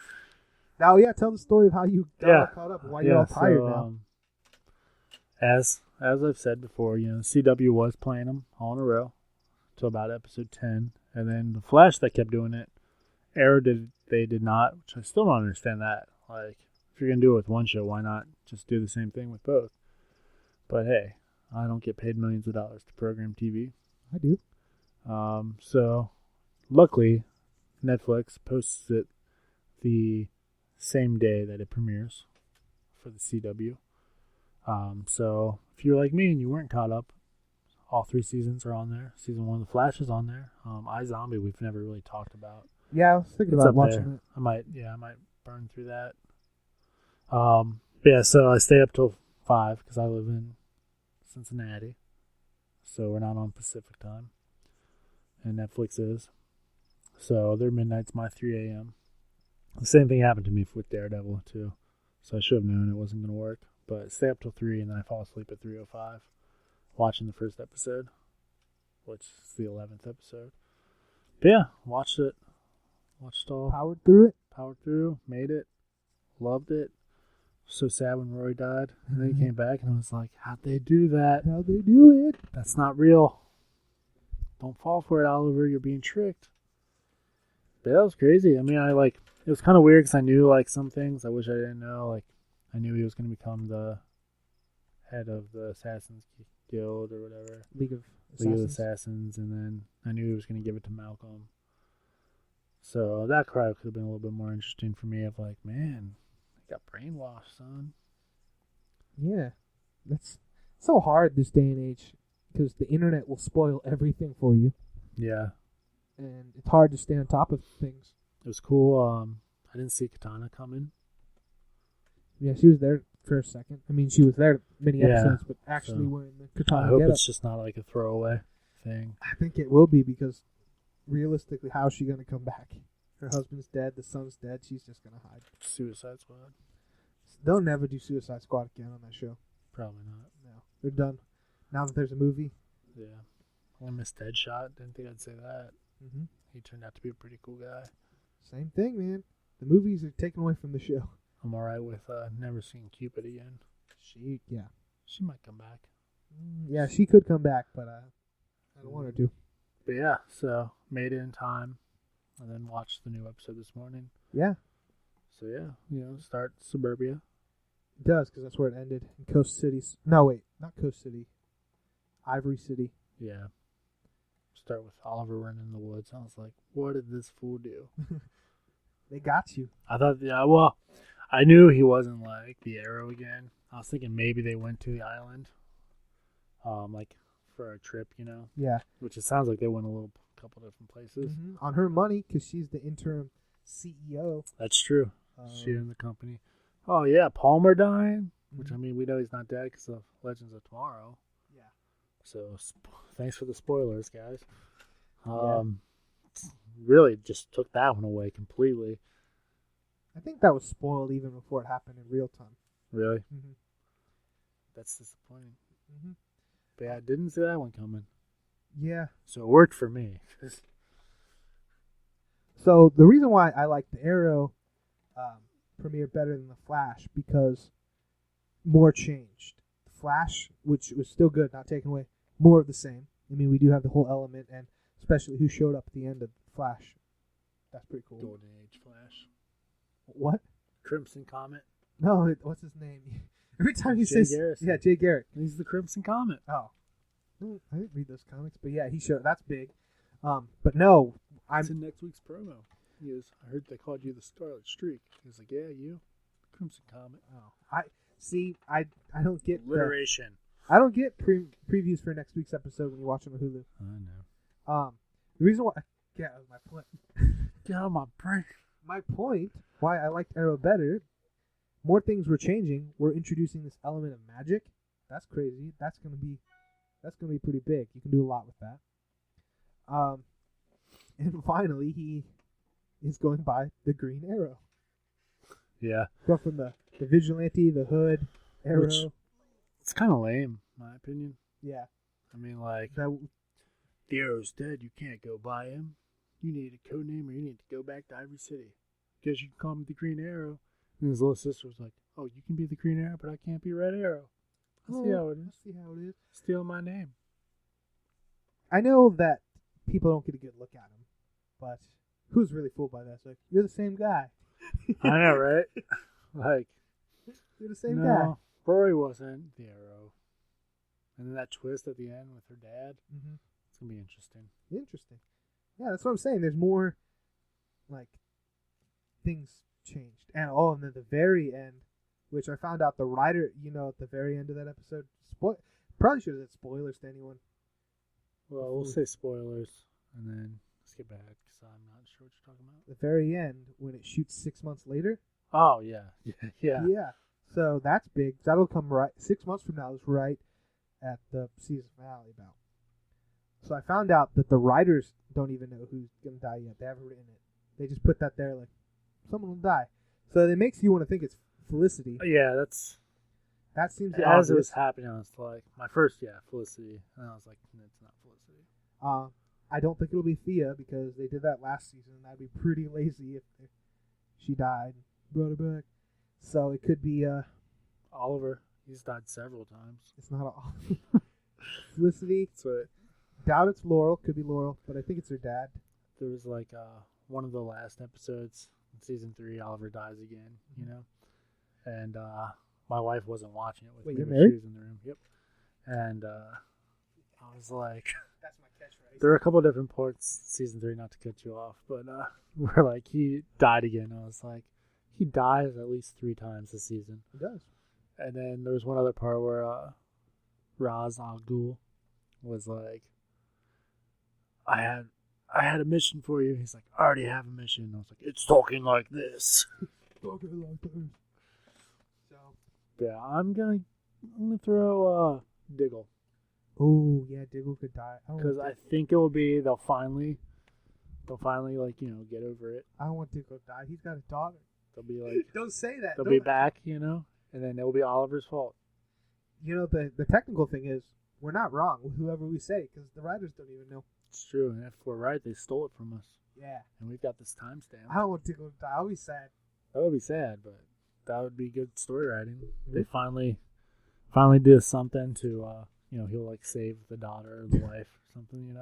Now, tell the story of how you got caught up and why you're all tired now. As I've said before, CW was playing them all in a row till about episode 10, and then the Flash that kept doing it. Arrow did not, which I still don't understand that. Like, if you're gonna do it with one show, why not just do the same thing with both? But hey, I don't get paid millions of dollars to program TV. I do. So luckily, Netflix posts it the same day that it premieres for the CW. So if you're like me and you weren't caught up, all 3 seasons are on there. Season 1 of The Flash is on there. iZombie we've never really talked about. Yeah, I was thinking It's about up watching there. it. I might burn through that. Yeah, so I stay up till 5 because I live in Cincinnati. So we're not on Pacific time. And Netflix is. So their midnight's my 3 a.m. The same thing happened to me with Daredevil, too. So I should have known it wasn't going to work. But I stay up till 3, and then I fall asleep at 3:05 watching the first episode, which is the 11th episode. But yeah, watched it. Watched all. Powered through it? Powered through. Made it. Loved it. So sad when Roy died. And then he came back, and I was like, how'd they do that? How'd they do it? That's not real. Don't fall for it, Oliver. You're being tricked. But that was crazy. I mean, it was kind of weird because I knew, some things I wish I didn't know. I knew he was going to become the head of the Assassin's Guild or whatever. League of Assassins. And then I knew he was going to give it to Malcolm. So that crowd could have been a little bit more interesting for me of man, I got brainwashed, son. Yeah. That's so hard this day and age because the internet will spoil everything for you. Yeah. And it's hard to stay on top of things. It was cool. I didn't see Katana coming. Yeah, she was there for a second. I mean, she was there many episodes, but actually wearing the Katana I hope getup. it's just not a throwaway thing. I think it will be because realistically, how is she going to come back? Her husband's dead, the son's dead, she's just going to hide. Suicide Squad? They'll never do Suicide Squad again on that show. Probably not. No, they're done. Now that there's a movie. Yeah. I missed Deadshot. Didn't think I'd say that. Mm-hmm. He turned out to be a pretty cool guy. Same thing, man. The movies are taken away from the show. I'm alright with never seeing Cupid again. She She might come back. Yeah, she could come back, but I don't want her to. But yeah, so made it in time. And then watched the new episode this morning. Yeah. So yeah, start Suburbia. It does, because that's where it ended. In Coast City. No, wait. Not Coast City. Ivory City. Yeah. Start with Oliver running in the woods. I was like, what did this fool do? They got you. I thought, I knew he wasn't the Arrow again. I was thinking maybe they went to the island, for a trip, Yeah. Which it sounds like they went a couple different places. Mm-hmm. On her money, because she's the interim CEO. That's true. She in the company. Oh yeah, Palmer dying. Which I mean, we know he's not dead because of Legends of Tomorrow. Yeah. So thanks for the spoilers, guys. Yeah. Really just took that one away completely. I think that was spoiled even before it happened in real time. Really? Mm-hmm. That's disappointing. Mm-hmm. But yeah, I didn't see that one coming. Yeah. So it worked for me. So the reason why I like the Arrow premiere better than the Flash, because more changed. The Flash, which was still good, not taken away, more of the same. I mean, we do have the whole element, and especially who showed up at the end of Flash. That's pretty cool. Golden Age Flash. What? Crimson Comet. No, what's his name? Every time he Jay says... Garrison. Yeah, Jay Garrett. He's the Crimson Comet. Oh. I didn't read those comics, but yeah, he showed... That's big. But no, It's in next week's promo. I heard they called you the Scarlet Streak. He was like, yeah, you. Crimson Comet. Oh. I don't get... Alliteration. I don't get previews for next week's episode when you watch them on Hulu. I know. The reason why... Yeah, that was my point. Get out of my brain. My point, why I liked Arrow better, more things were changing. We're introducing this element of magic. That's crazy. That's gonna be pretty big. You can do a lot with that. And finally, he is going by the Green Arrow. Yeah. Go from the vigilante, the hood, Arrow. It's kind of lame, in my opinion. Yeah. I mean, the Arrow's dead. You can't go by him. You need a code name or you need to go back to Ivory City. Because you can call me the Green Arrow. And his little sister was like, oh, you can be the Green Arrow, but I can't be Red Arrow. I see how it is. Steal my name. I know that people don't get a good look at him, but who's really fooled by that? It's like, you're the same guy. I know, right? You're the same guy. Rory wasn't the Arrow. And then that twist at the end with her dad. Mm-hmm. It's going to be interesting. Interesting. Yeah, that's what I'm saying. There's more, like, things changed. And at the very end, which I found out the writer, at the very end of that episode, probably should have said spoilers to anyone. Well, we'll say spoilers and then skip back because I'm not sure what you're talking about. The very end, when it shoots 6 months later. Oh, yeah. Yeah. Yeah. So that's big. That'll come right 6 months from now is right at the season finale about. So I found out that the writers don't even know who's going to die yet. They haven't written it. They just put that there like, someone will die. So it makes you want to think it's Felicity. Yeah, that seems as obvious. it was happening. I was like, my first, Felicity, and I was like, it's not Felicity. I don't think it'll be Thea because they did that last season. That'd be pretty lazy if she died, brought her back. So it could be Oliver. He's died several times. It's not all Felicity. That's what. Doubt it's Laurel. Could be Laurel, but I think it's her dad. There was like one of the last episodes in season 3. Oliver dies again, and my wife wasn't watching it with Wait, me. you're But married? she was in the room. Yep. And I was like, That's my catchphrase. there are a couple of different parts season 3, not to cut you off, but where like he died again. I was like, he dies at least 3 times this season. He does. And then there was one other part where Ra's al Ghul was like, I had a mission for you. He's like, I already have a mission. I was like, it's talking like this. Talking like this. So. Yeah, I'm gonna throw Diggle Oh yeah, Diggle could die. because I think it will be they'll finally like get over it. I don't want Diggle to die. He's got a daughter. They'll be like Don't say that. they'll be back, and then it will be Oliver's fault. The technical thing is we're not wrong with whoever we say because the writers don't even know. It's true, and if we're right, they stole it from us, Yeah. and we've got this timestamp. I don't want Diggle to die. I'll be sad. That would be sad, but that would be good story writing. Mm-hmm. They finally do something to, he'll like save the daughter or the wife or something,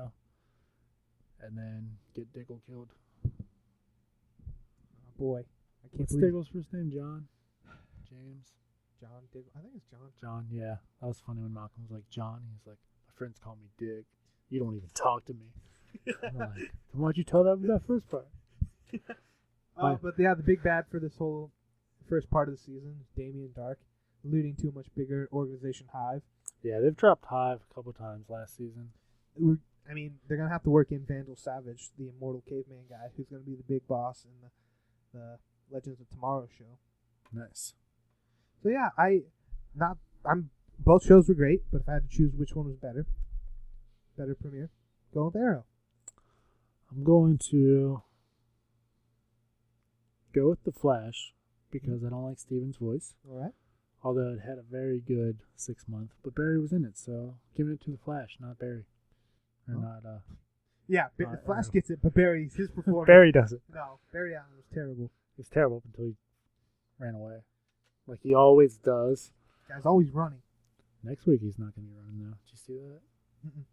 and then get Diggle killed. Oh boy, I can't What's believe Diggle's first name? John? James? John Diggle. I think it's John. John, yeah. That was funny when Malcolm was like, John. He's like, my friends call me Dig. You don't even talk to me. I'm like, then why'd you tell them that first part? But yeah, the big bad for this whole first part of the season is Damien Dark, alluding to a much bigger organization, Hive. Yeah, they've dropped Hive a couple times last season. They're going to have to work in Vandal Savage, the immortal caveman guy, who's going to be the big boss in the Legends of Tomorrow show. Nice. So yeah, both shows were great, but if I had to choose which one was better premiere, go with Arrow. I'm going to go with The Flash because I don't like Steven's voice. All right. Although it had a very good 6 month, but Barry was in it, so giving it to The Flash, not Barry. Or not, Yeah, Flash gets it, but Barry's his performance. Barry does it. No, Barry Allen was terrible. It was terrible until he ran away. Like he always does. Guy's always running. Next week he's not going to be running, though. Did you see that? Mm-mm.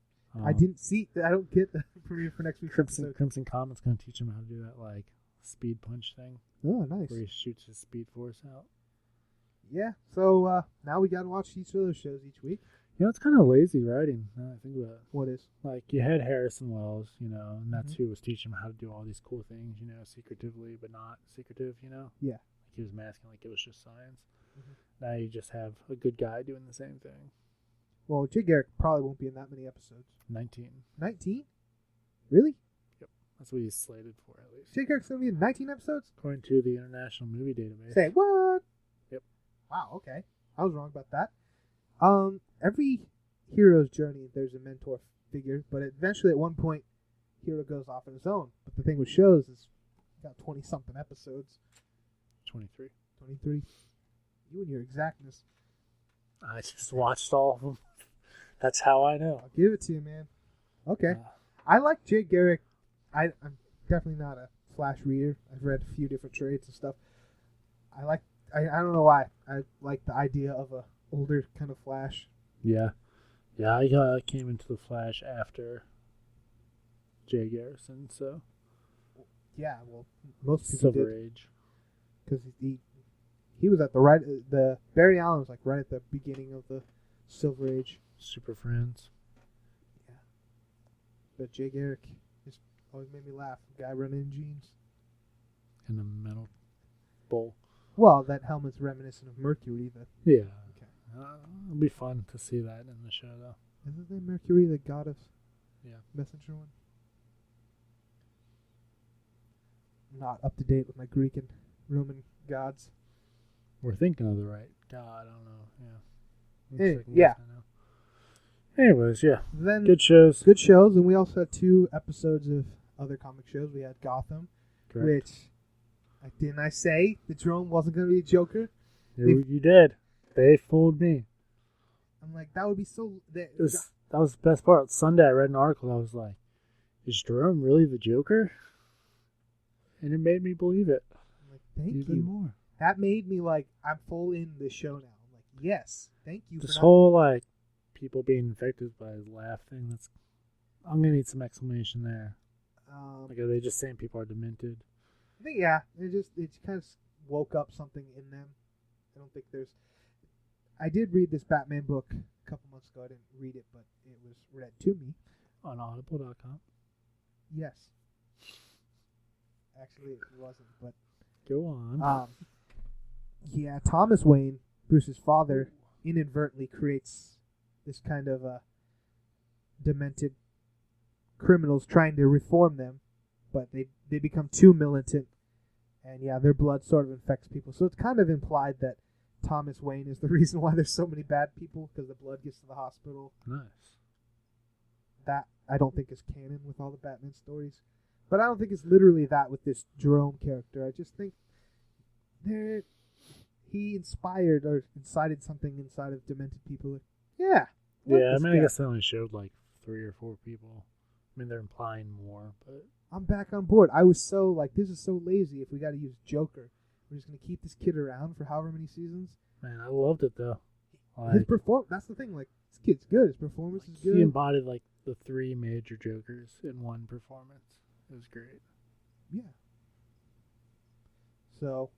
I didn't see. I don't get the premiere for next week's episode. Crimson Comet's going to teach him how to do that, like, speed punch thing. Oh, nice. Where he shoots his speed force out. Yeah, so now we got to watch each of those shows each week. It's kind of lazy writing, now I think about it. What is? Like, you had Harrison Wells, and that's who was teaching him how to do all these cool things, secretively, but not secretive, Yeah. Like he was masking like it was just science. Mm-hmm. Now you just have a good guy doing the same thing. Well, Jay Garrick probably won't be in that many episodes. 19. 19? Really? Yep. That's what he's slated for, at least. Jay Garrick's going to be in 19 episodes? According to the International Movie Database. Say, what? Yep. Wow, okay. I was wrong about that. Every hero's journey, there's a mentor figure, but eventually at one point, hero goes off on his own. But the thing with shows is got 20-something episodes. 23. 23. You and your exactness. I just watched all of them. That's how I know. I'll give it to you, man. Okay. I like Jay Garrick. I'm definitely not a Flash reader. I've read a few different trades and stuff. I don't know why. I like the idea of a older kind of Flash. Yeah. Yeah, I came into the Flash after Jay Garrison, so. Yeah, well, most people Silver did. Age. Because he was at the Barry Allen was like right at the beginning of the Silver Age. Super Friends. Yeah. But Jay Garrick just always made me laugh. Guy running in jeans. In a metal bowl. Well, that helmet's reminiscent of Mercury. Yeah. Okay. It'll be fun to see that in the show, though. Isn't that Mercury the god of messenger one? Not up to date with my Greek and Roman gods. We're thinking of the right God. I don't know. Yeah. Yeah. Anyways, yeah. Then Good shows. Good shows, and we also had 2 episodes of other comic shows. We had Gotham, Correct. which didn't I say the drone wasn't going to be a Joker? You did. They fooled me. I'm like, that would be so. That was the best part. Sunday, I read an article. I was like, "Is Jerome really the Joker?" And it made me believe it. I'm like, thank Even you. more. That made me like, I'm full in the show now. I'm like, yes, thank you. This for whole like people being infected by his laugh thing. I'm gonna need some explanation there. Like, are they just saying people are demented? I think it kind of woke up something in them. I don't think there's. I did read this Batman book a couple months ago. I didn't read it, but it was read to me. On Audible.com. Yes. Actually, it wasn't, but Go on. yeah, Thomas Wayne, Bruce's father, inadvertently creates this kind of demented criminals trying to reform them, but they become too militant, and yeah, their blood sort of infects people. So it's kind of implied that Thomas Wayne is the reason why there's so many bad people, because the blood gets to the hospital. Nice. That I don't think is canon with all the Batman stories. But I don't think it's literally that with this Jerome character. I just think he inspired or incited something inside of demented people. Yeah. Yeah, I guess they only showed like 3 or 4 people. I mean, they're implying more, but I'm back on board. I was so like, this is so lazy if we got to use Joker. We're just going to keep this kid around for however many seasons. man, I loved it though. His that's the thing. Like, this kid's good. His performance is good. He embodied like the 3 major Jokers in one performance. It was great. Yeah. So,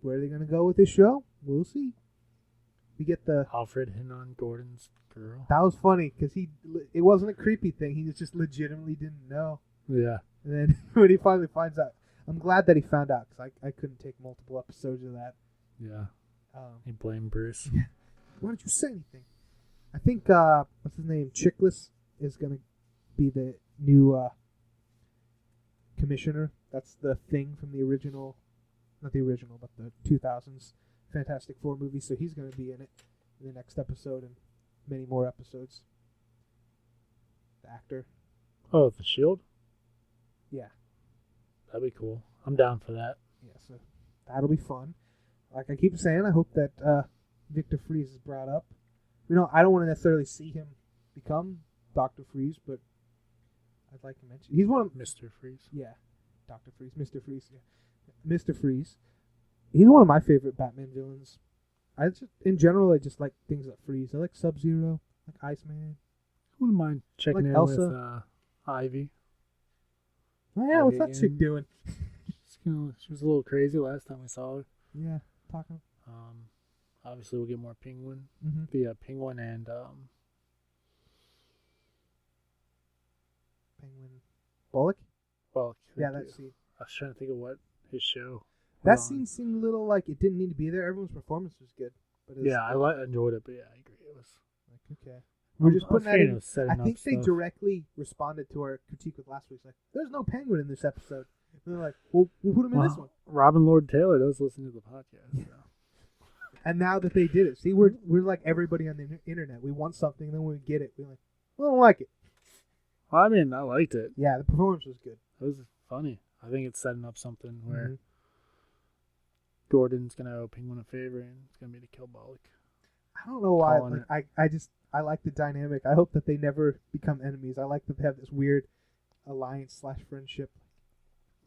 where are they going to go with this show? We'll see. We get the... Alfred hitting on Gordon's girl. That was funny, because it wasn't a creepy thing. He just legitimately didn't know. Yeah. And then when he finally finds out, I'm glad that he found out, because I couldn't take multiple episodes of that. Yeah. He blamed Bruce. Why don't you say anything? I think, what's his name? Chickless is going to be the new commissioner. That's the Thing from the original, not the original, but the 2000s Fantastic Four movie. So he's going to be in it in the next episode and many more episodes. The actor. Oh, the Shield? Yeah. That'd be cool. I'm down for that. Yeah, so that'll be fun. Like I keep saying, I hope that Victor Freeze is brought up. You know, I don't want to necessarily see him become Dr. Freeze, but I'd like to mention he's one of Mr. Freeze. Yeah, Dr. Freeze, Mr. Freeze, yeah, Mr. Freeze. He's one of my favorite Batman villains. In general, I just like things that freeze. I like Sub-Zero, like Iceman. Wouldn't mind checking Like in Elsa. with Ivy. Oh yeah, what's that Again. chick doing? She was a little crazy last time we saw her. Yeah, talking. Obviously, we'll get more Penguin. Mm-hmm. The Penguin and Penguin. Bullock. well, Yeah, that scene. I was trying to think of what his show. That was on. scene seemed a little like it didn't need to be there. Everyone's performance was good. But it was Yeah, I enjoyed it, but yeah, I agree. It was. like, okay. We're just putting that in. I think they stuff. directly responded to our critique with last week's. Like, there's no Penguin in this episode. And they're like, well, we'll put him in this one. Robin Lord Taylor does listen to the podcast. So. And now that they did it, see, we're like everybody on the internet. We want something, and then when we get it, we're like, we don't like it. Well, I mean, I liked it. Yeah, the performance was good. It was funny. I think it's setting up something where Mhm. Gordon's gonna owe Penguin a favor, and it's gonna be to kill Bullock. I don't know why. Calling Like, I like the dynamic. I hope that they never become enemies. I like that they have this weird alliance / friendship.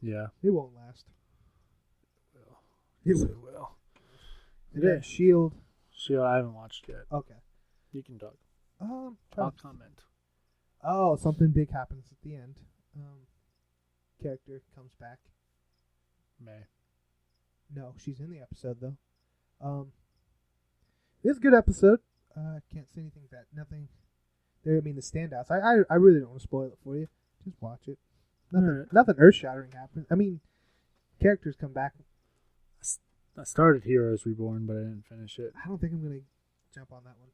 Yeah. It won't last. Well, It yes, will. it will. And then Shield. Shield, I haven't watched yet. Okay. You can talk. trying I'll to- comment. Oh, something big happens at the end. Character comes back. May. No, she's in the episode though. It's a good episode. I can't say anything bad. Nothing. There, I mean, the standouts. I really don't want to spoil it for you. Just watch it. Nothing earth-shattering happens. I mean, characters come back. I started Heroes Reborn, but I didn't finish it. I don't think I'm going to jump on that one.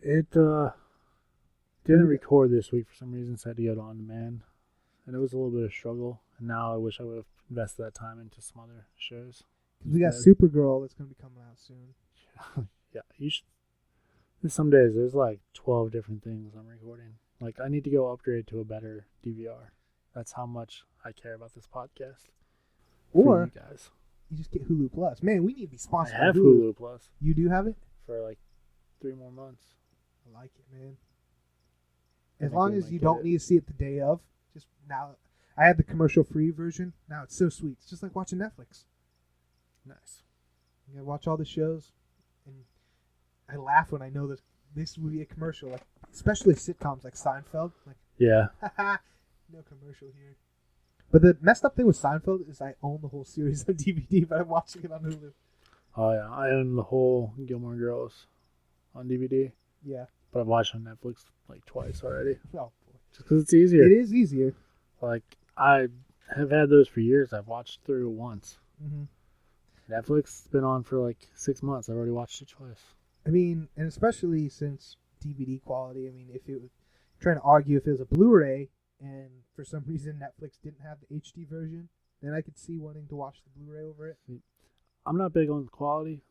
It didn't record this week for some reason, so I had to go on demand. And it was a little bit of a struggle. And now I wish I would have invested that time into some other shows. We got Supergirl that's going to be coming out soon. Yeah, you should. Some days there's like 12 different things I'm recording. Like, I need to go upgrade to a better DVR. That's how much I care about this podcast. Or you guys. You just get Hulu Plus. Man, we need to be sponsored. I have Hulu Plus. You do have it? For like 3 more months. I like it, man. As long as you don't need to see it the day of. Just now, I had the commercial-free version. Now it's so sweet. It's just like watching Netflix. Nice. You gotta watch all the shows, and I laugh when I know that this would be a commercial, like especially sitcoms like Seinfeld. Like, yeah. No commercial here. But the messed up thing with Seinfeld is I own the whole series on DVD, but I'm watching it on Hulu. Oh yeah, I own the whole Gilmore Girls on DVD. Yeah. But I've watched on Netflix like twice already. Oh boy. Just because it's easier. It is easier. Like, I have had those for years. I've watched through once. Mm-hmm. Netflix has been on for like 6 months. I've already watched it twice. I mean, and especially since DVD quality, I mean, if it was trying to argue if it was a Blu-ray and for some reason Netflix didn't have the HD version, then I could see wanting to watch the Blu-ray over it. I'm not big on quality.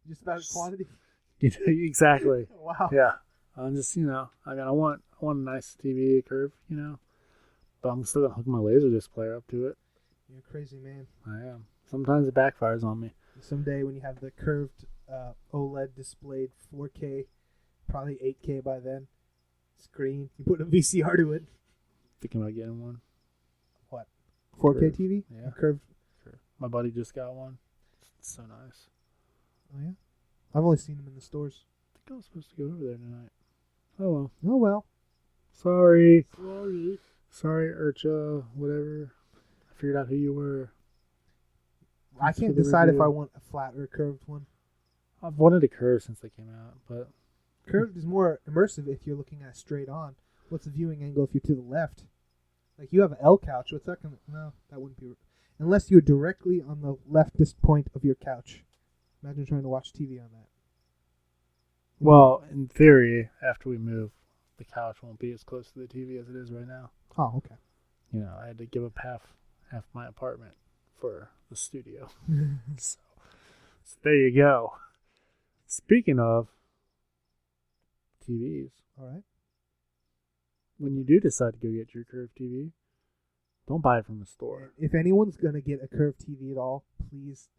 Just about quantity? Exactly. Wow. Yeah. I'm just, I mean, I want a nice TV curve, but I'm still going to hook my Laserdisc player up to it. You're a crazy man. I am. Sometimes it backfires on me. Someday when you have the curved OLED displayed 4K, probably 8K by then, screen, you put a VCR to it. Thinking about getting one. What? 4K Curved. TV? Yeah. Curved. My buddy just got one. It's so nice. Oh, yeah? I've only seen them in the stores. I think I was supposed to go over there tonight. Oh, well. Oh, well. Sorry, Urcha, whatever. I figured out who you were. I can't decide if I want a flat or a curved one. I've wanted a curve since they came out, but... Curved is more immersive if you're looking at it straight on. What's the viewing angle if you're to the left? Like, you have an L couch. What's that going to... No, that wouldn't be... Unless you're directly on the leftist point of your couch. Imagine trying to watch TV on that. Well, in theory, after we move, the couch won't be as close to the TV as it is right now. Oh, okay. I had to give up half my apartment for the studio. so there you go. Speaking of TVs, all right. When you do decide to go get your curved TV, don't buy it from the store. If anyone's going to get a curved TV at all, please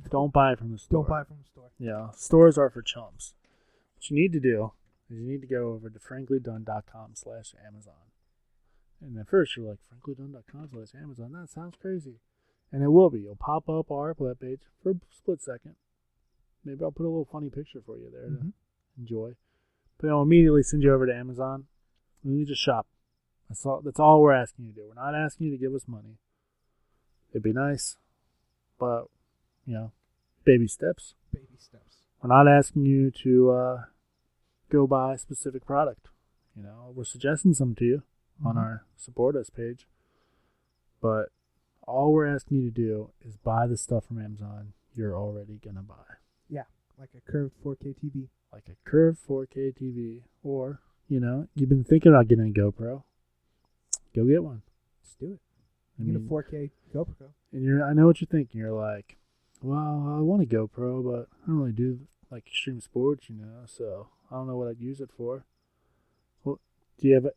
don't buy it from the store. Don't buy it from the store. Yeah, stores are for chumps. What you need to do is you need to go over to franklydunn.com/Amazon. And at first you're like, franklydunn.com/Amazon? That sounds crazy. And it will be. You'll pop up our webpage for a split second. Maybe I'll put a little funny picture for you there to enjoy. But it'll immediately send you over to Amazon. And you just shop. That's all we're asking you to do. We're not asking you to give us money. It'd be nice. But, baby steps. Baby steps. We're not asking you to go buy a specific product. We're suggesting some to you on our support us page. But all we're asking you to do is buy the stuff from Amazon you're already going to buy. Yeah, like a curved 4K TV. Like a curved 4K TV. Or, you've been thinking about getting a GoPro. Go get one. Let's do it. Get a 4K GoPro. And I know what you're thinking. You're like, well, I want a GoPro, but I don't really do like extreme sports, so I don't know what I'd use it for. Well, do you have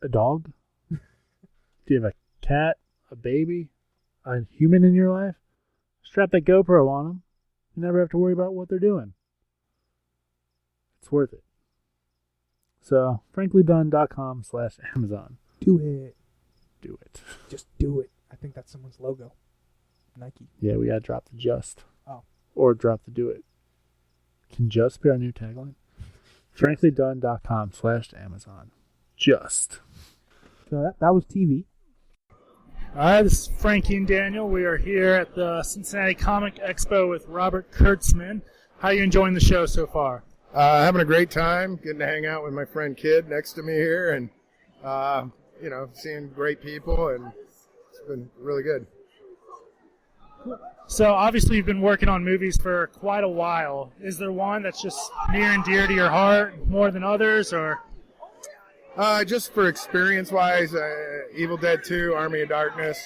a dog? Do you have a cat, a baby, a human in your life? Strap that GoPro on them. You never have to worry about what they're doing. It's worth it. So, franklydunn.com/Amazon. Do it. Do it. Just do it. I think that's someone's logo. Nike. Yeah, we gotta drop the just. Oh. Or drop the do it. Can just be our new tagline? franklydunn.com/Amazon. Just. So that was TV. Hi, this is Frankie and Daniel. We are here at the Cincinnati Comic Expo with Robert Kurtzman. How are you enjoying the show so far? Having a great time, getting to hang out with my friend Kid next to me here, and seeing great people, and it's been really good. So obviously you've been working on movies for quite a while. Is there one that's just near and dear to your heart more than others, or? Just for experience-wise, Evil Dead 2, Army of Darkness,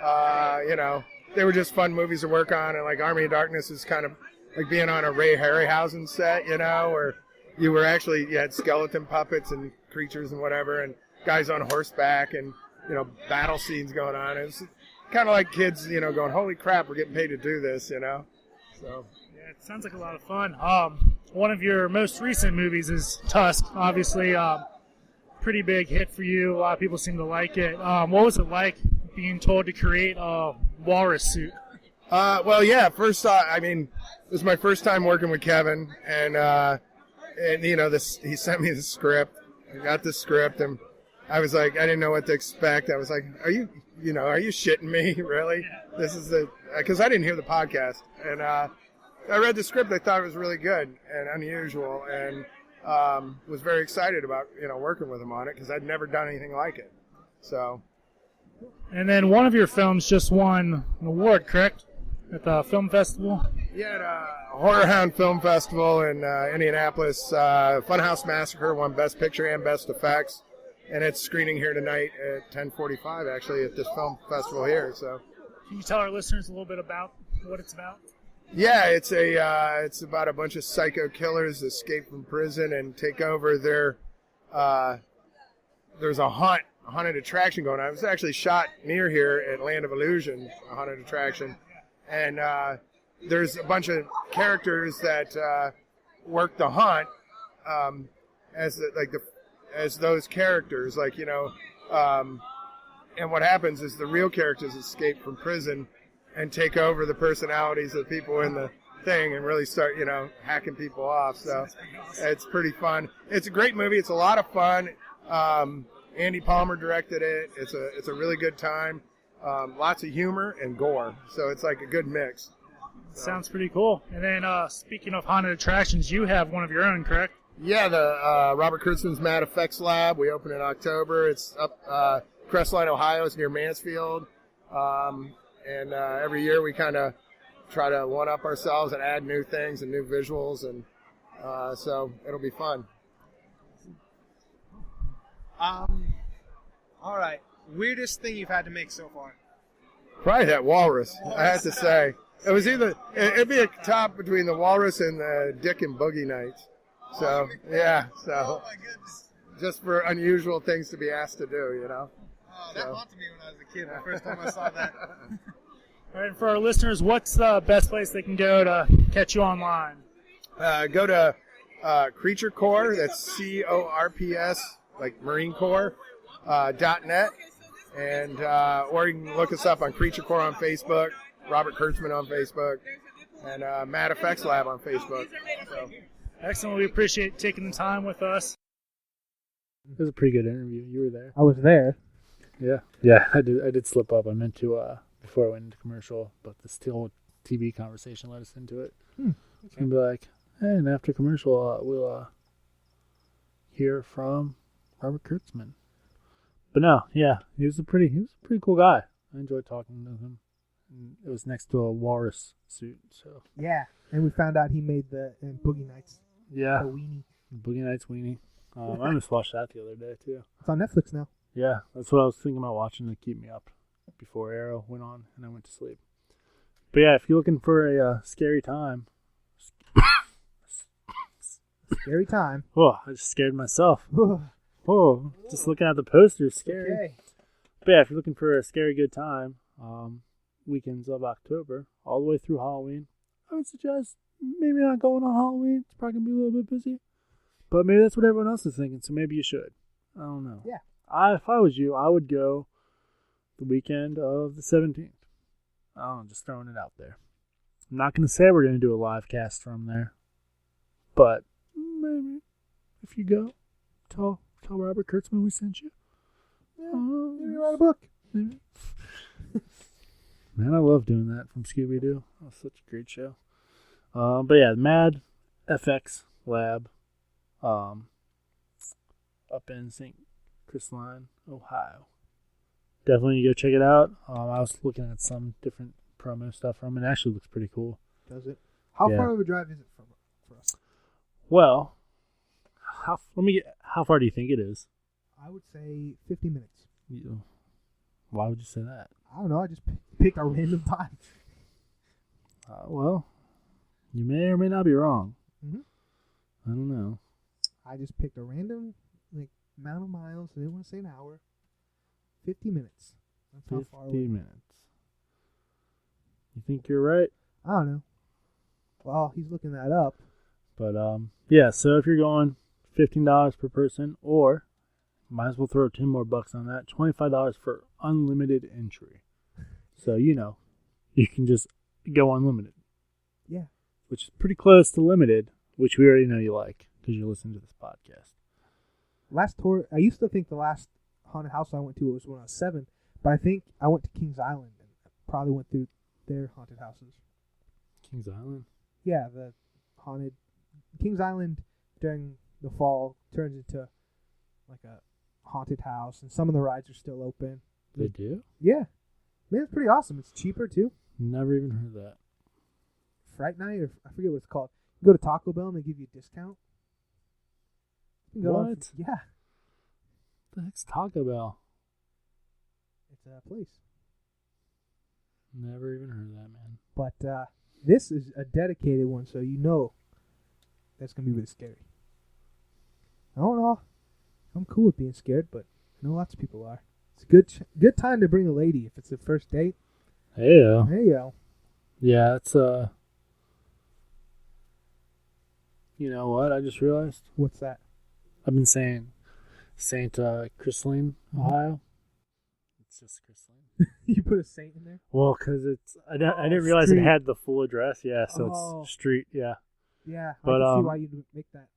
they were just fun movies to work on, and like Army of Darkness is kind of like being on a Ray Harryhausen set, where you had skeleton puppets and creatures and whatever, and guys on horseback, and battle scenes going on. It's kind of like kids, going, "Holy crap, we're getting paid to do this," So yeah, it sounds like a lot of fun. One of your most recent movies is Tusk, obviously. Pretty big hit for you. A lot of people seem to like it. What was it like being told to create a walrus suit? First off, this was my first time working with Kevin, and he sent me the script. I got the script, and I was like, I didn't know what to expect. I was like, are you shitting me, really? This is because I didn't hear the podcast, and I read the script. I thought it was really good and unusual, and was very excited about working with him on it because I'd never done anything like it. So. And then one of your films just won an award, correct? At the film festival? Yeah, at Horror Hound Film Festival in Indianapolis. Funhouse Massacre won Best Picture and Best Effects. And it's screening here tonight at 10:45, actually, at this film festival here. So, can you tell our listeners a little bit about what it's about? Yeah, it's about a bunch of psycho killers that escape from prison and take over their. There's a haunted attraction going on. It was actually shot near here at Land of Illusion, a haunted attraction, and there's a bunch of characters that work the haunt as those characters, and what happens is the real characters escape from prison and take over the personalities of people in the thing and really start, hacking people off. So it's pretty fun. It's a great movie. It's a lot of fun. Andy Palmer directed it. It's a really good time. Lots of humor and gore. So it's like a good mix. Sounds pretty cool. And then speaking of haunted attractions, you have one of your own, correct? Yeah, the Robert Kurtzman's Mad Effects Lab. We open in October. It's up Crestline, Ohio. It's near Mansfield. And every year we kind of try to one-up ourselves and add new things and new visuals, and so it'll be fun. All right. Weirdest thing you've had to make so far? Probably that walrus, I have to say. It'd be a top between the walrus and the Dick and Boogie Nights. So, yeah, so. Oh, my goodness. Just for unusual things to be asked to do, Oh, that haunted me when I was a kid, the first time I saw that. All right, for our listeners, what's the best place they can go to catch you online? Go to Creature Corps, that's CORPS, like Marine Corps, .net, and or you can look us up on Creature Corps on Facebook, Robert Kurtzman on Facebook, and Mad Effects Lab on Facebook. So. Excellent. We appreciate taking the time with us. It was a pretty good interview. You were there. I was there. Yeah, I did slip up. I meant to before I went into commercial, but this whole TV conversation led us into it. Okay. And be like, hey, and after commercial, we'll hear from Robert Kurtzman. But no, yeah, he was a pretty cool guy. I enjoyed talking to him. And it was next to a walrus suit, so Yeah, and we found out he made the Boogie Nights. yeah, The weenie. Boogie Nights weenie. I just watched that the other day too. It's on Netflix now. Yeah, that's what I was thinking about watching to keep me up before Arrow went on and I went to sleep. But yeah, if you're looking for a scary time. Scary time. Oh, I just scared myself. Oh, just looking at the poster is scary. Okay. But yeah, if you're looking for a scary good time, weekends of October, all the way through Halloween, I would suggest maybe not going on Halloween. It's probably going to be a little bit busy. But maybe that's what everyone else is thinking, so maybe you should. I don't know. Yeah. If I was you, I would go the weekend of the 17th. I don't know, just throwing it out there. I'm not going to say we're going to do a live cast from there. But maybe if you go, tell Robert Kurtzman we sent you. Yeah, maybe write a book. Maybe. Man, I love doing that from Scooby-Doo. That was such a great show. But yeah, Mad FX Lab, up in St. Crispline, Ohio. Definitely go check it out. I was looking at some different promo stuff from it. It actually looks pretty cool. Does it? How Yeah. far of a drive is it for us? Well, how far do you think it is? I would say 50 minutes. Why would you say that? I don't know. I just picked a random time. Well, you may or may not be wrong. Mm-hmm. I don't know. I just picked a random amount of miles. I didn't want to say an hour. 50 minutes. That's how far 50 away. minutes. You think you're right? I don't know. Well, he's looking that up. But yeah. So if you're going $15 per person, or might as well throw 10 more bucks on that. $25 for unlimited entry. So you can just go unlimited. Yeah. Which is pretty close to limited, which we already know you like because you listen to this podcast. Last tour, I used to think the last haunted house I went to was when I was 7, but I think I went to Kings Island and probably went through their haunted houses. Kings Island? Yeah, the haunted Kings Island during the fall turns into like a haunted house, and some of the rides are still open. They do? Yeah. Man, it's pretty awesome. It's cheaper too. Never even heard that. Fright Night, or I forget what it's called. You go to Taco Bell and they give you a discount. You can go What? Yeah. The heck's Taco Bell? It's a place. Never even heard that, man. But this is a dedicated one, so you know that's going to be really scary. I don't know. I'm cool with being scared, but I know lots of people are. It's a good time to bring a lady if it's the first date. Hey, yo. There you go. Yeah, it's, you know what I just realized? What's that? I've been saying St. Crispline, Ohio. It's just Crispline. You put a saint in there? Well, because I didn't realize street. it had the full address. Yeah, so Oh. it's street. Yeah, Yeah, But, I can see why you'd make that.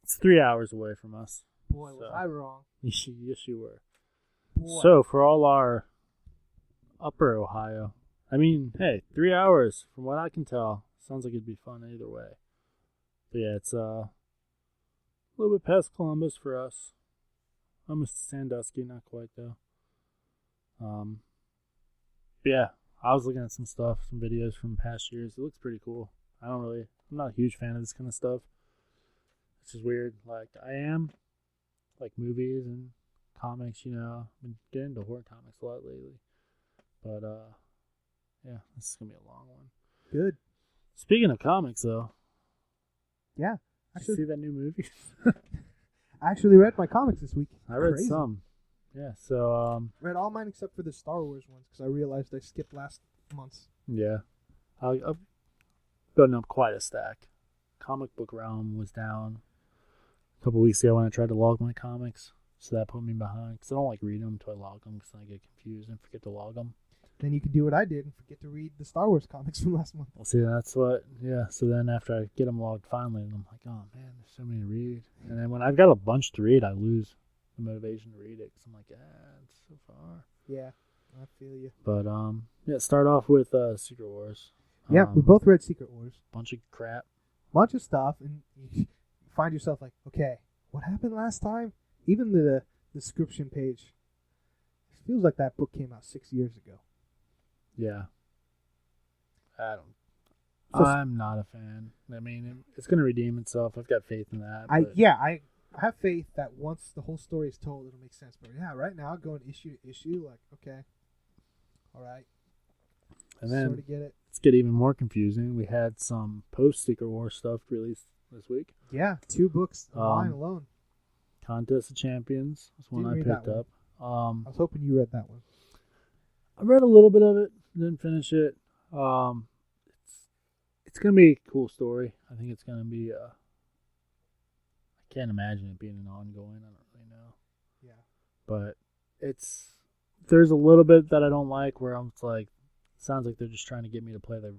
it's 3 hours away from us. Boy, was so- I wrong. Yes, you were. Boy. So for all our Upper Ohio, I mean, hey, 3 hours from what I can tell, sounds like it'd be fun either way. But yeah, it's a little bit past Columbus for us. Almost Sandusky, not quite though. But yeah, I was looking at some stuff, some videos from past years. It looks pretty cool. I'm not a huge fan of this kind of stuff. It's just weird. Like, I am, like movies and comics, I've been getting into horror comics a lot lately. But, yeah, this is going to be a long one. Good. Speaking of comics, though, Yeah. did you see that new movie? I actually read my comics this week. I read Crazy. some. Yeah, so, Read all mine except for the Star Wars ones because I realized I skipped last month's. yeah. I've gotten up quite a stack. Comic Book Realm was down a couple weeks ago when I tried to log my comics. So that put me behind. Because I don't like reading them until I log them because I get confused and forget to log them. Then you can do what I did and forget to read the Star Wars comics from last month. Well, see, that's what, yeah. So then after I get them logged finally, and I'm like, oh man, there's so many to read. And then when I've got a bunch to read, I lose the motivation to read it because I'm like, it's so far. Yeah, I feel you. But, yeah, start off with Secret Wars. Yeah, we both read Secret Wars. Bunch of crap. Bunch of stuff, and you find yourself like, okay, what happened last time? Even the description page. It feels like that book came out 6 years ago. Yeah. So- I'm not a fan. I mean, it's going to redeem itself. I've got faith in that. I but- have faith that once the whole story is told, it'll make sense. But yeah, right now, going issue to issue, like, okay, all right. And then sort of get it. let's get even more confusing. We had some post-Secret War stuff released this week. Yeah, 2 books on mine Um, alone. Contest of Champions was one I Didn't read picked that up. I was hoping you read that one. I read a little bit of it, didn't finish it. It's gonna be a cool story. I think it's gonna be. I can't imagine it being an ongoing. I don't really know. Yeah. But there's a little bit that I don't like where I'm like, sounds like they're just trying to get me to play the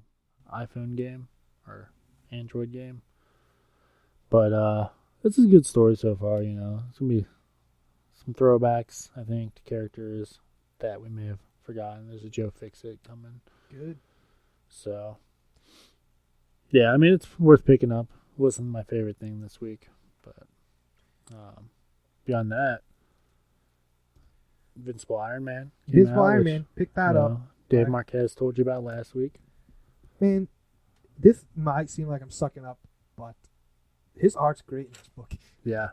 iPhone game or Android game. But it's a good story so far. It's gonna be some throwbacks, I think, to characters that we may have forgotten. There's a Joe Fixit coming. Good. So, Yeah, I mean, it's worth picking up. Wasn't my favorite thing this week, but beyond that, Invincible Iron Man. Invincible Iron Man, pick that up. Dave Marquez told you about last week. Man, this might seem like I'm sucking up, but his art's great in this book. Yeah.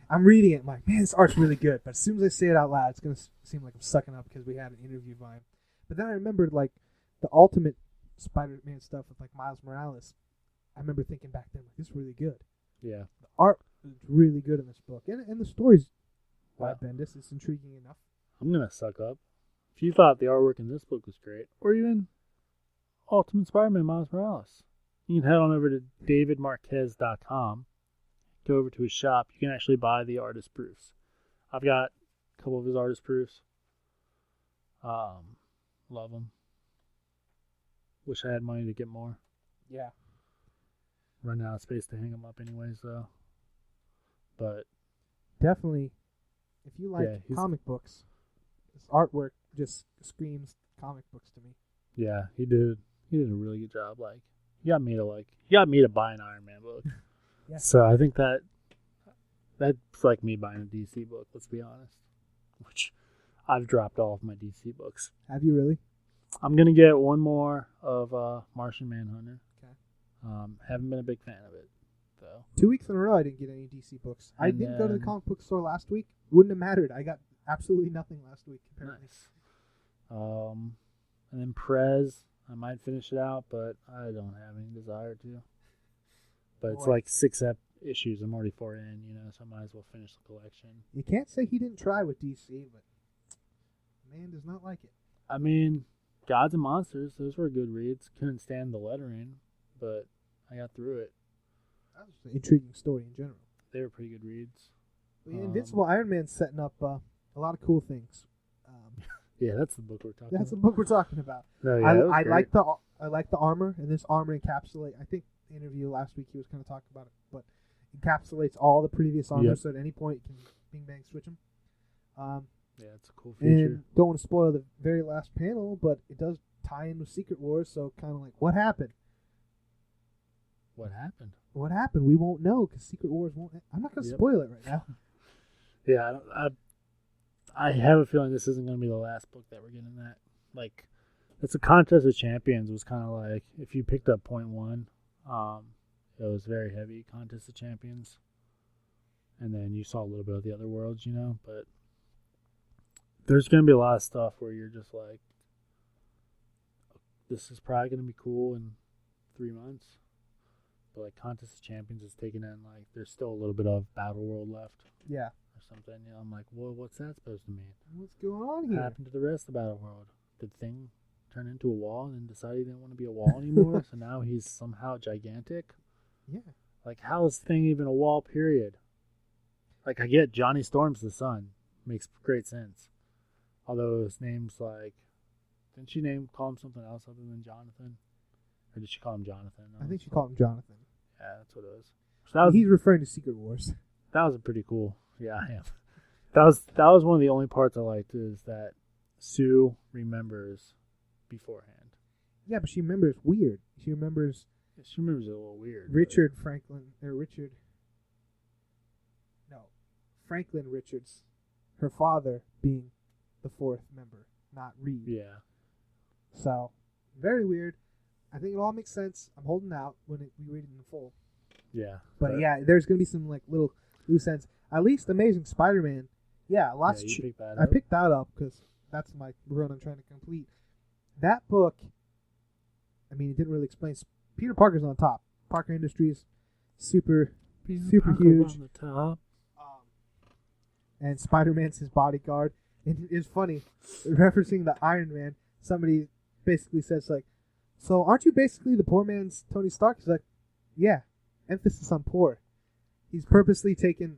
I'm reading it, I'm like, man, this art's really good. But as soon as I say it out loud, it's going to seem like I'm sucking up because we had an interview vibe. But then I remembered, like, the Ultimate Spider-Man stuff with, like, Miles Morales. I remember thinking back then, like, this is really good. Yeah. The art is really good in this book. And the story's by Bendis. It's intriguing enough. I'm going to suck up. If you thought the artwork in this book was great, or even Ultimate Spider-Man Miles Morales, you can head on over to davidmarquez.com. Go over to his shop. You can actually buy the artist proofs. I've got a couple of his artist proofs. Love them. Wish I had money to get more. Yeah. Running out of space to hang them up anyways, though. But definitely, if you like comic books, this artwork just screams comic books to me. Yeah, he did a really good job. Like, he got me to buy an Iron Man book. Yeah. So I think that's like me buying a DC book, let's be honest. Which I've dropped all of my DC books. Have you really? I'm gonna get one more of Martian Manhunter. Okay. Haven't been a big fan of it, though. 2 weeks in a row I didn't get any DC books. I didn't go to the comic book store last week. Wouldn't have mattered. I got absolutely nothing last week. Apparently. Nice. And then Prez, I might finish it out, but I don't have any desire to. But it's like 6 issues. I'm already 4 in, so I might as well finish the collection. You can't say he didn't try with DC, but man does not like it. I mean, Gods and Monsters, those were good reads. Couldn't stand the lettering, but I got through it. That was an intriguing story in general. They were pretty good reads. Invincible Iron Man's setting up a lot of cool things. Yeah, that's the book we're talking about. That's the book we're talking about. No, yeah, I like the armor, and this armor encapsulates. I think the interview last week he was kind of talking about it, but encapsulates all the previous armor, so at any point you can bing bang switch them. Yeah, it's a cool feature. And don't want to spoil the very last panel, but it does tie in with Secret Wars, so kind of like, what happened? What happened? What happened? We won't know because Secret Wars won't. I'm not going to spoil it right now. Yeah, I have a feeling this isn't going to be the last book that we're getting that. Like, it's a Contest of Champions was kind of like, if you picked up point 1, it was very heavy Contest of Champions. And then you saw a little bit of the other worlds, but there's going to be a lot of stuff where you're just like, this is probably going to be cool in 3 months. But like Contest of Champions is taking in, like, there's still a little bit of Battle World left. Yeah. Or something. I'm like, well, what's that supposed to mean? What's going on here? What happened to the rest of the Battle World? Did Thing turn into a wall and then decide he didn't want to be a wall anymore? So now he's somehow gigantic? Yeah. Like, how is Thing even a wall, period? Like, I get Johnny Storm's the son. Makes great sense. Although his name's like, didn't she call him something else other than Jonathan? Or did she call him Jonathan? I think she called him Jonathan. Yeah, that's what it was. So he's referring to Secret Wars. That was a pretty cool. Yeah, I am. That was one of the only parts I liked, is that Sue remembers beforehand. Yeah, but she remembers weird. She remembers a little weird. Franklin Richards, her father being the 4th member, not Reed. Yeah. So, very weird. I think it all makes sense. I'm holding out when we read it in full. Yeah. But yeah, there's going to be some like little loose ends. At least Amazing Spider-Man. Yeah, lots. Yeah, you picked that up. I picked that up because that's my run I'm trying to complete. That book, I mean, it didn't really explain. Peter Parker's on top. Parker Industries, super huge. On the top. And Spider-Man's his bodyguard. And it's funny, referencing the Iron Man, somebody basically says, like, so aren't you basically the poor man's Tony Stark? He's like, yeah, emphasis on poor. He's purposely taken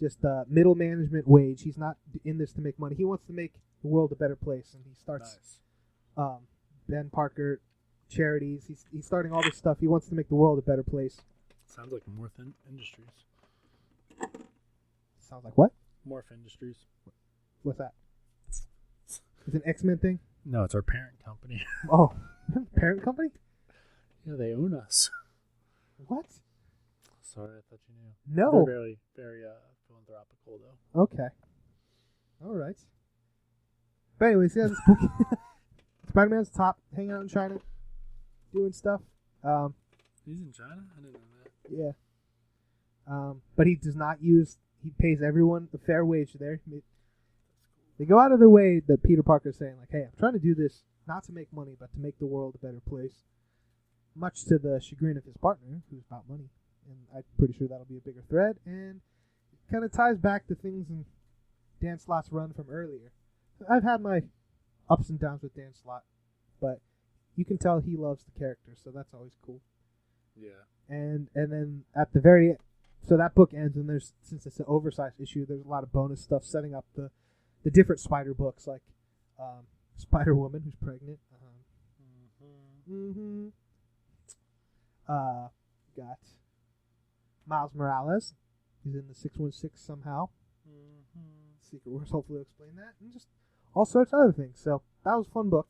just middle management wage. He's not in this to make money. He wants to make the world a better place. And he starts Ben Parker charities. He's starting all this stuff. He wants to make the world a better place. Sounds like Morph Industries. Sounds like what? Morph Industries. What's that? It's an X-Men thing? No, it's our parent company. Oh, parent company? Yeah, they own us. What? Sorry, I thought you knew. No. They're very, very philanthropical, though. Okay. All right. But anyways, yeah, this book. Spider-Man's top, hanging out in China, doing stuff. He's in China? I didn't know that. Yeah. But he does not use. He pays everyone a fair wage there. They go out of their way. That Peter Parker is saying, like, "Hey, I'm trying to do this not to make money, but to make the world a better place." Much to the chagrin of his partner, who's about money, and I'm pretty sure that'll be a bigger thread. And it kind of ties back to things in Dan Slott's run from earlier. I've had my ups and downs with Dan Slott, but you can tell he loves the character, so that's always cool. Yeah. And then at the very end, so that book ends, and there's, since it's an oversized issue, there's a lot of bonus stuff setting up the different Spider books, like Spider-Woman, who's pregnant. Got Miles Morales. He's in the 616 somehow. Secret Wars hopefully will explain that, and just all sorts of other things. So that was a fun book.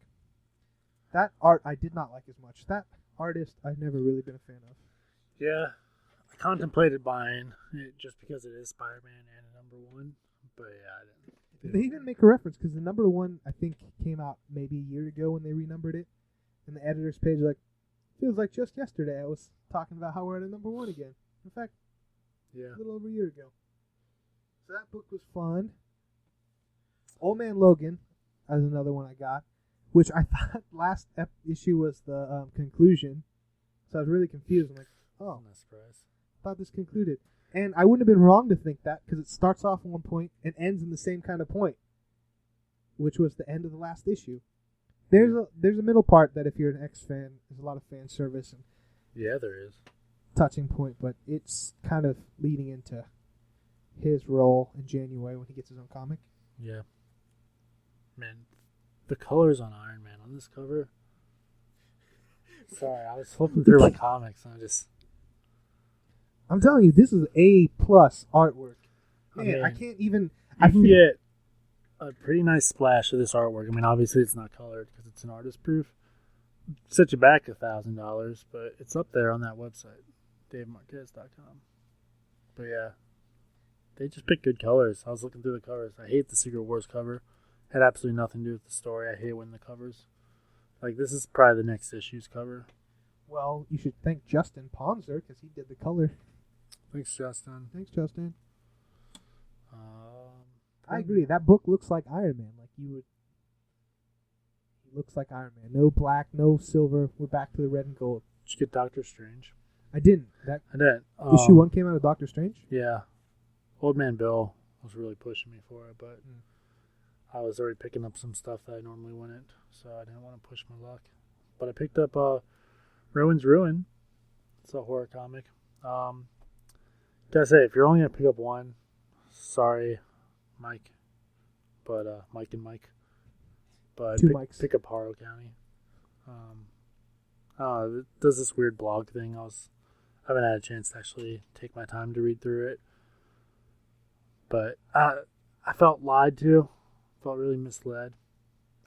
That art I did not like as much. That artist I've never really been a fan of. Yeah. I contemplated buying it just because it is Spider-Man and a number 1, but yeah, I didn't. They even make a reference, because the number 1, I think, came out maybe a year ago when they renumbered it. And the editor's page, like, feels like just yesterday I was talking about how we're at a number 1 again. In fact, Yeah. a little over a year ago. So that book was fun. Old Man Logan is another one I got, which I thought last issue was the conclusion. So I was really confused. I'm like, oh, I'm not surprised. I thought this concluded. And I wouldn't have been wrong to think that, because it starts off at one point and ends in the same kind of point, which was the end of the last issue. There's a middle part that if you're an X-fan, there's a lot of fan service and Yeah, there is. touching point, but it's kind of leading into his role in January when he gets his own comic. Yeah. Man, the colors on Iron Man on this cover. Sorry, I was flipping through my comics and I'm telling you, this is A+ artwork. Man, mean, I can't even. I can get a pretty nice splash of this artwork. I mean, obviously it's not colored because it's an artist proof. Set you back $1,000, but it's up there on that website, davidmarquez.com. But yeah, they just pick good colors. I was looking through the covers. I hate the Secret Wars cover. Had absolutely nothing to do with the story. I hate when the covers. Like, this is probably the next issue's cover. Well, you should thank Justin Ponzer because he did the color. Thanks, Justin. Thanks, Justin. I agree. That book looks like Iron Man. Like you would. He looks like Iron Man. No black, no silver. We're back to the red and gold. Did you get Doctor Strange? I didn't. That I did. issue 1 came out of Doctor Strange. Yeah. Old Man Bill was really pushing me for it, but I was already picking up some stuff that I normally wouldn't, so I didn't want to push my luck. But I picked up Rowan's Ruin. It's a horror comic. Gotta say, if you're only gonna pick up one, sorry, Mike, but Mike and Mike, but Two Mikes. pick up Harrow County. It does this weird blog thing. I haven't had a chance to actually take my time to read through it, but I felt lied to. Felt really misled.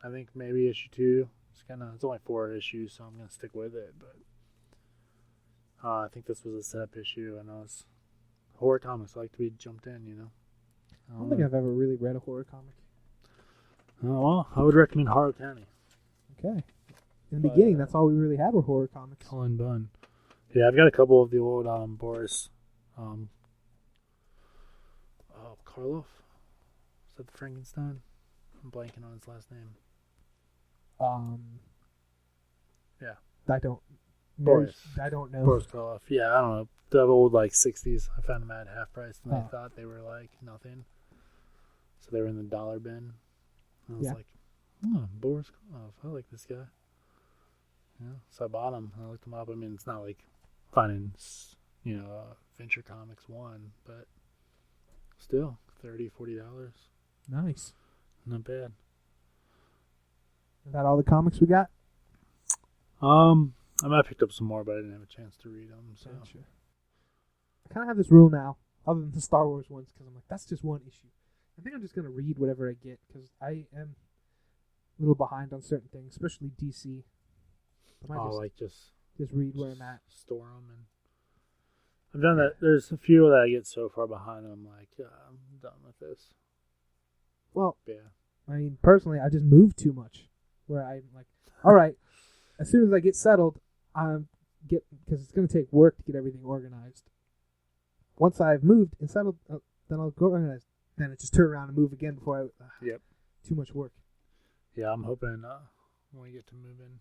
I think maybe issue 2. It's only 4 issues, so I'm gonna stick with it. But I think this was a setup issue. I know it's horror comics like to be jumped in, you know. I don't think I've ever really read a horror comic. Oh, well, I would recommend Harrow County. Okay. In the beginning, that's all we really had were horror comics. Cullen Bunn. Yeah, I've got a couple of the old Boris. Karloff? Is that the Frankenstein? I'm blanking on his last name. Yeah. I don't. Boris. I don't know. Boris Karloff. Yeah, I don't know. The old 60s. I found them at half price, and I thought they were nothing. So they were in the dollar bin. And I was like, oh, Boris Karloff. I like this guy. Yeah. So I bought them. I looked them up. I mean, it's not like finding, Venture Comics 1, but still $30, $40. Nice. Not bad. Is that all the comics we got? I might have picked up some more, but I didn't have a chance to read them. So Gotcha. I kind of have this rule now, other than the Star Wars ones, because I'm like, that's just one issue. I think I'm just going to read whatever I get, because I am a little behind on certain things, especially DC. Just read where I'm at. Store them, and I've done that. There's a few that I get so far behind. I'm like, I'm done with this. Well, Yeah. I mean, personally, I just move too much. Where I'm like, all right, as soon as I get settled, because it's going to take work to get everything organized. Once I've moved and settled, then I'll go organize. Then I just turn around and move again before I. Yep. Too much work. Yeah, I'm hoping when we get to move in.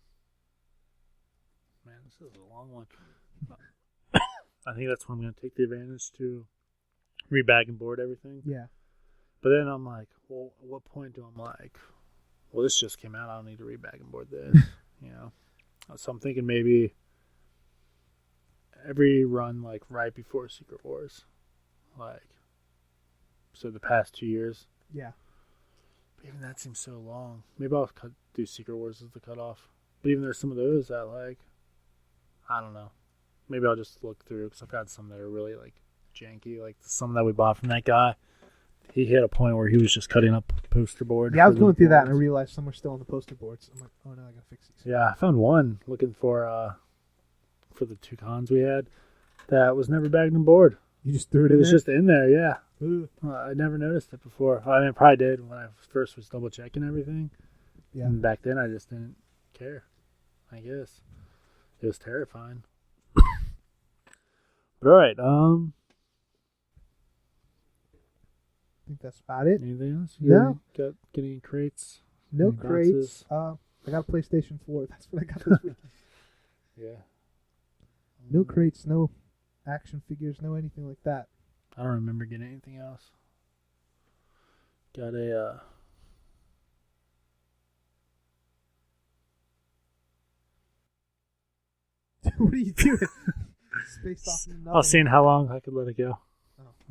Man, this is a long one. I think that's when I'm going to take the advantage to rebag and board everything. Yeah. But then I'm like, well, at what point do I'm like, well, this just came out. I don't need to rebag and board this. You know? So I'm thinking maybe every run, like, right before Secret Wars. Like, so the past 2 years. Yeah. But even that seems so long. Maybe I'll do Secret Wars as the cutoff. But even there's some of those that, like, I don't know. Maybe I'll just look through because I've got some that are really like janky, like some that we bought from that guy. He hit a point where he was just cutting up poster board. Yeah, I was going through that and I realized some were still on the poster boards. I'm like, oh no, I gotta fix these. Yeah, I found one looking for the 2 cons we had that was never bagged and board. You just threw it in It was there? just in there, yeah. Ooh. I never noticed it before. I mean, I probably did when I first was double checking everything. Yeah. And back then I just didn't care, I guess. It was terrifying. But all right, I think that's about it. anything else? No. Got any crates? No Any crates. boxes? I got a PlayStation 4. That's what I got this week. Yeah. No crates, no action figures, no anything like that. I don't remember getting anything else. Got a What are you doing? Spaced off into I was nothing. seeing how long I could let it go.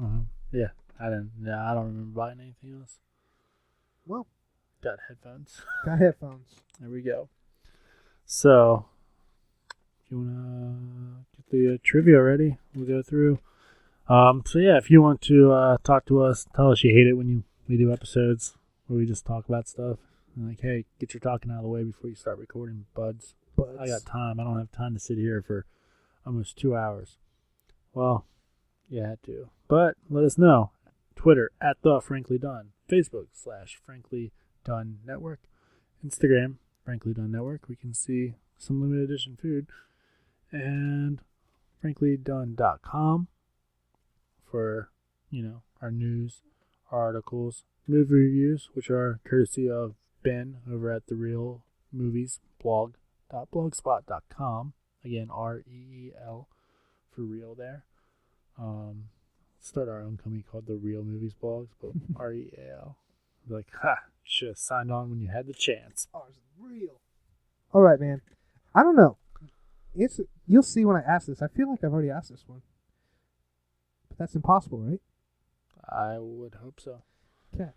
Oh. Yeah, I didn't. Yeah, I don't remember buying anything else. Well, Got headphones. got headphones. There we go. So, if you wanna get the trivia ready, we'll go through. So yeah, if you want to talk to us, tell us you hate it when we do episodes where we just talk about stuff. And like, hey, get your talking out of the way before you start recording, buds. But I got time. I don't have time to sit here for almost 2 hours. Well, you had to. But let us know. Twitter @TheFranklyDone. Facebook /Frankly Done Network. Instagram, Frankly Done Network. We can see some limited edition food. And FranklyDone.com for, our news, our articles, movie reviews, which are courtesy of Ben over at the Real Movies blog.blogspot.com. Again, REEL for real there. Start our own company called the Real Movies Blogs, but REAL. Like, should have signed on when you had the chance. ours is real. All right, man. I don't know. You'll see when I ask this. I feel like I've already asked this one. But that's impossible, right? I would hope so. Okay.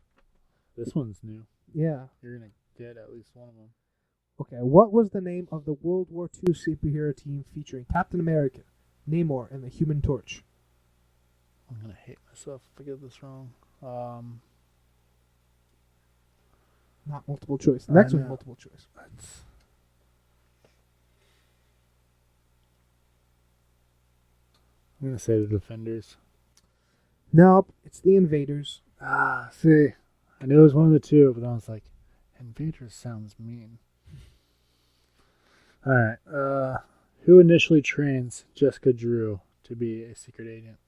This one's new. Yeah. You're going to get at least one of them. Okay, what was the name of the World War II superhero team featuring Captain America, Namor, and the Human Torch? I'm going to hate myself if I get this wrong. Not multiple choice. The next I one's know. multiple choice. I'm going to say the Defenders. Nope, it's the Invaders. See, I knew it was one of the two, but I was like, Invaders sounds mean. Alright, who initially trains Jessica Drew to be a secret agent?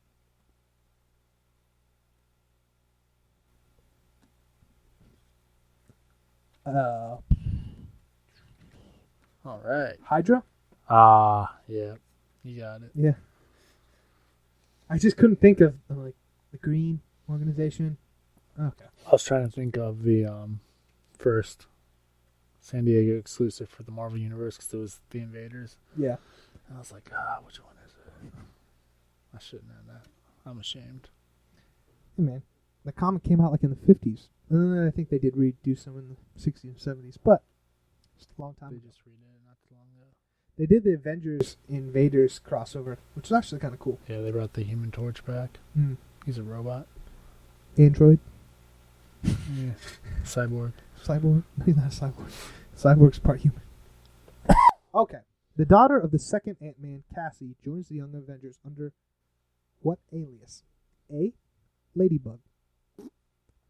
Alright. Hydra? Yeah, you got it. Yeah. I just couldn't think of the Green organization. Okay. I was trying to think of the first San Diego exclusive for the Marvel Universe because it was the Invaders. Yeah. And I was like, which one is it? I shouldn't have that. I'm ashamed. Hey, man. The comic came out in the 50s. I think they did redo some in the 60s and 70s, but just a long time They ago. just redid it not too long ago. They did the Avengers Invaders crossover, which is actually kind of cool. Yeah, they brought the Human Torch back. Hmm. He's a robot. Android? Yeah. Cyborg. Cyborg? No, he's not a cyborg. Cyborg's part human. Okay. The daughter of the second Ant-Man, Cassie, joins the Young Avengers under what alias? A. Ladybug.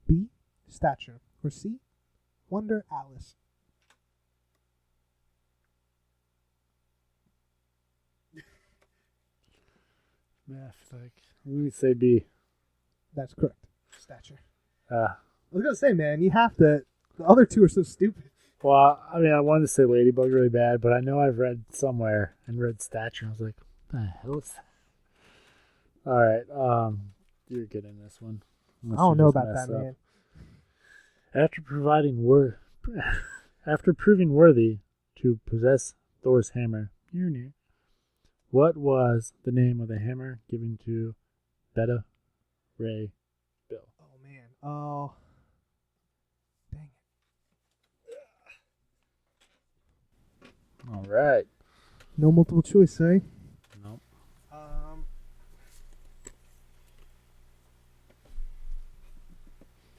B. Stature. Or C. Wonder Alice. Math, like, let me say B. That's correct. Stature. I Uh, was going to say, man, you have to... The other two are so stupid. well, I mean, I wanted to say Ladybug really bad, but I know I've read somewhere and read Stature. I was like, what the hell is that? All right, you're good in this one. I don't know about that, man. After proving worthy to possess Thor's hammer, what was the name of the hammer given to Beta Ray Bill? Oh, man. Oh. Dang it. All right. No multiple choice, eh? Nope.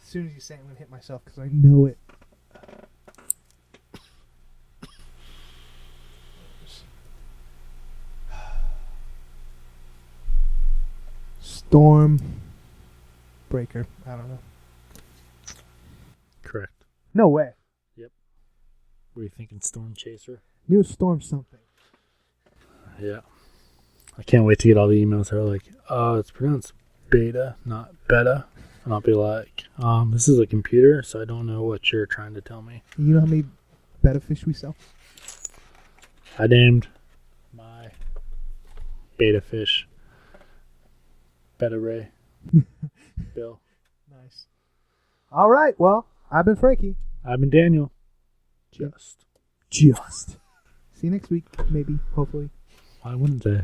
As soon as you say it, I'm going to hit myself because I know it. Storm Breaker. I don't know. Correct. No way. Were you thinking Storm Chaser? Knew it was Storm something. Yeah. I can't wait to get all the emails that are like, it's pronounced beta, not beta. And I'll be like, this is a computer, so I don't know what you're trying to tell me. You know how many betta fish we sell? I named my beta fish Beta Ray Bill. Nice. All right. Well, I've been Frankie. I've been Daniel. Just. See you next week, maybe, hopefully. Why wouldn't they?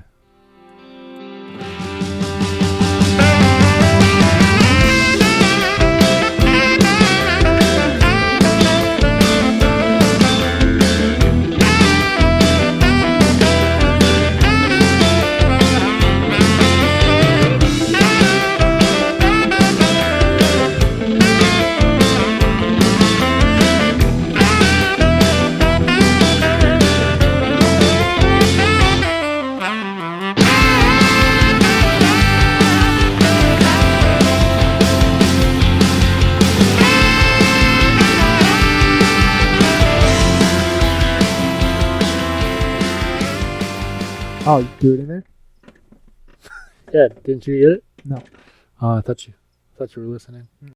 Oh, you threw it in there? Yeah, didn't you get it? No. Oh, I thought you were listening.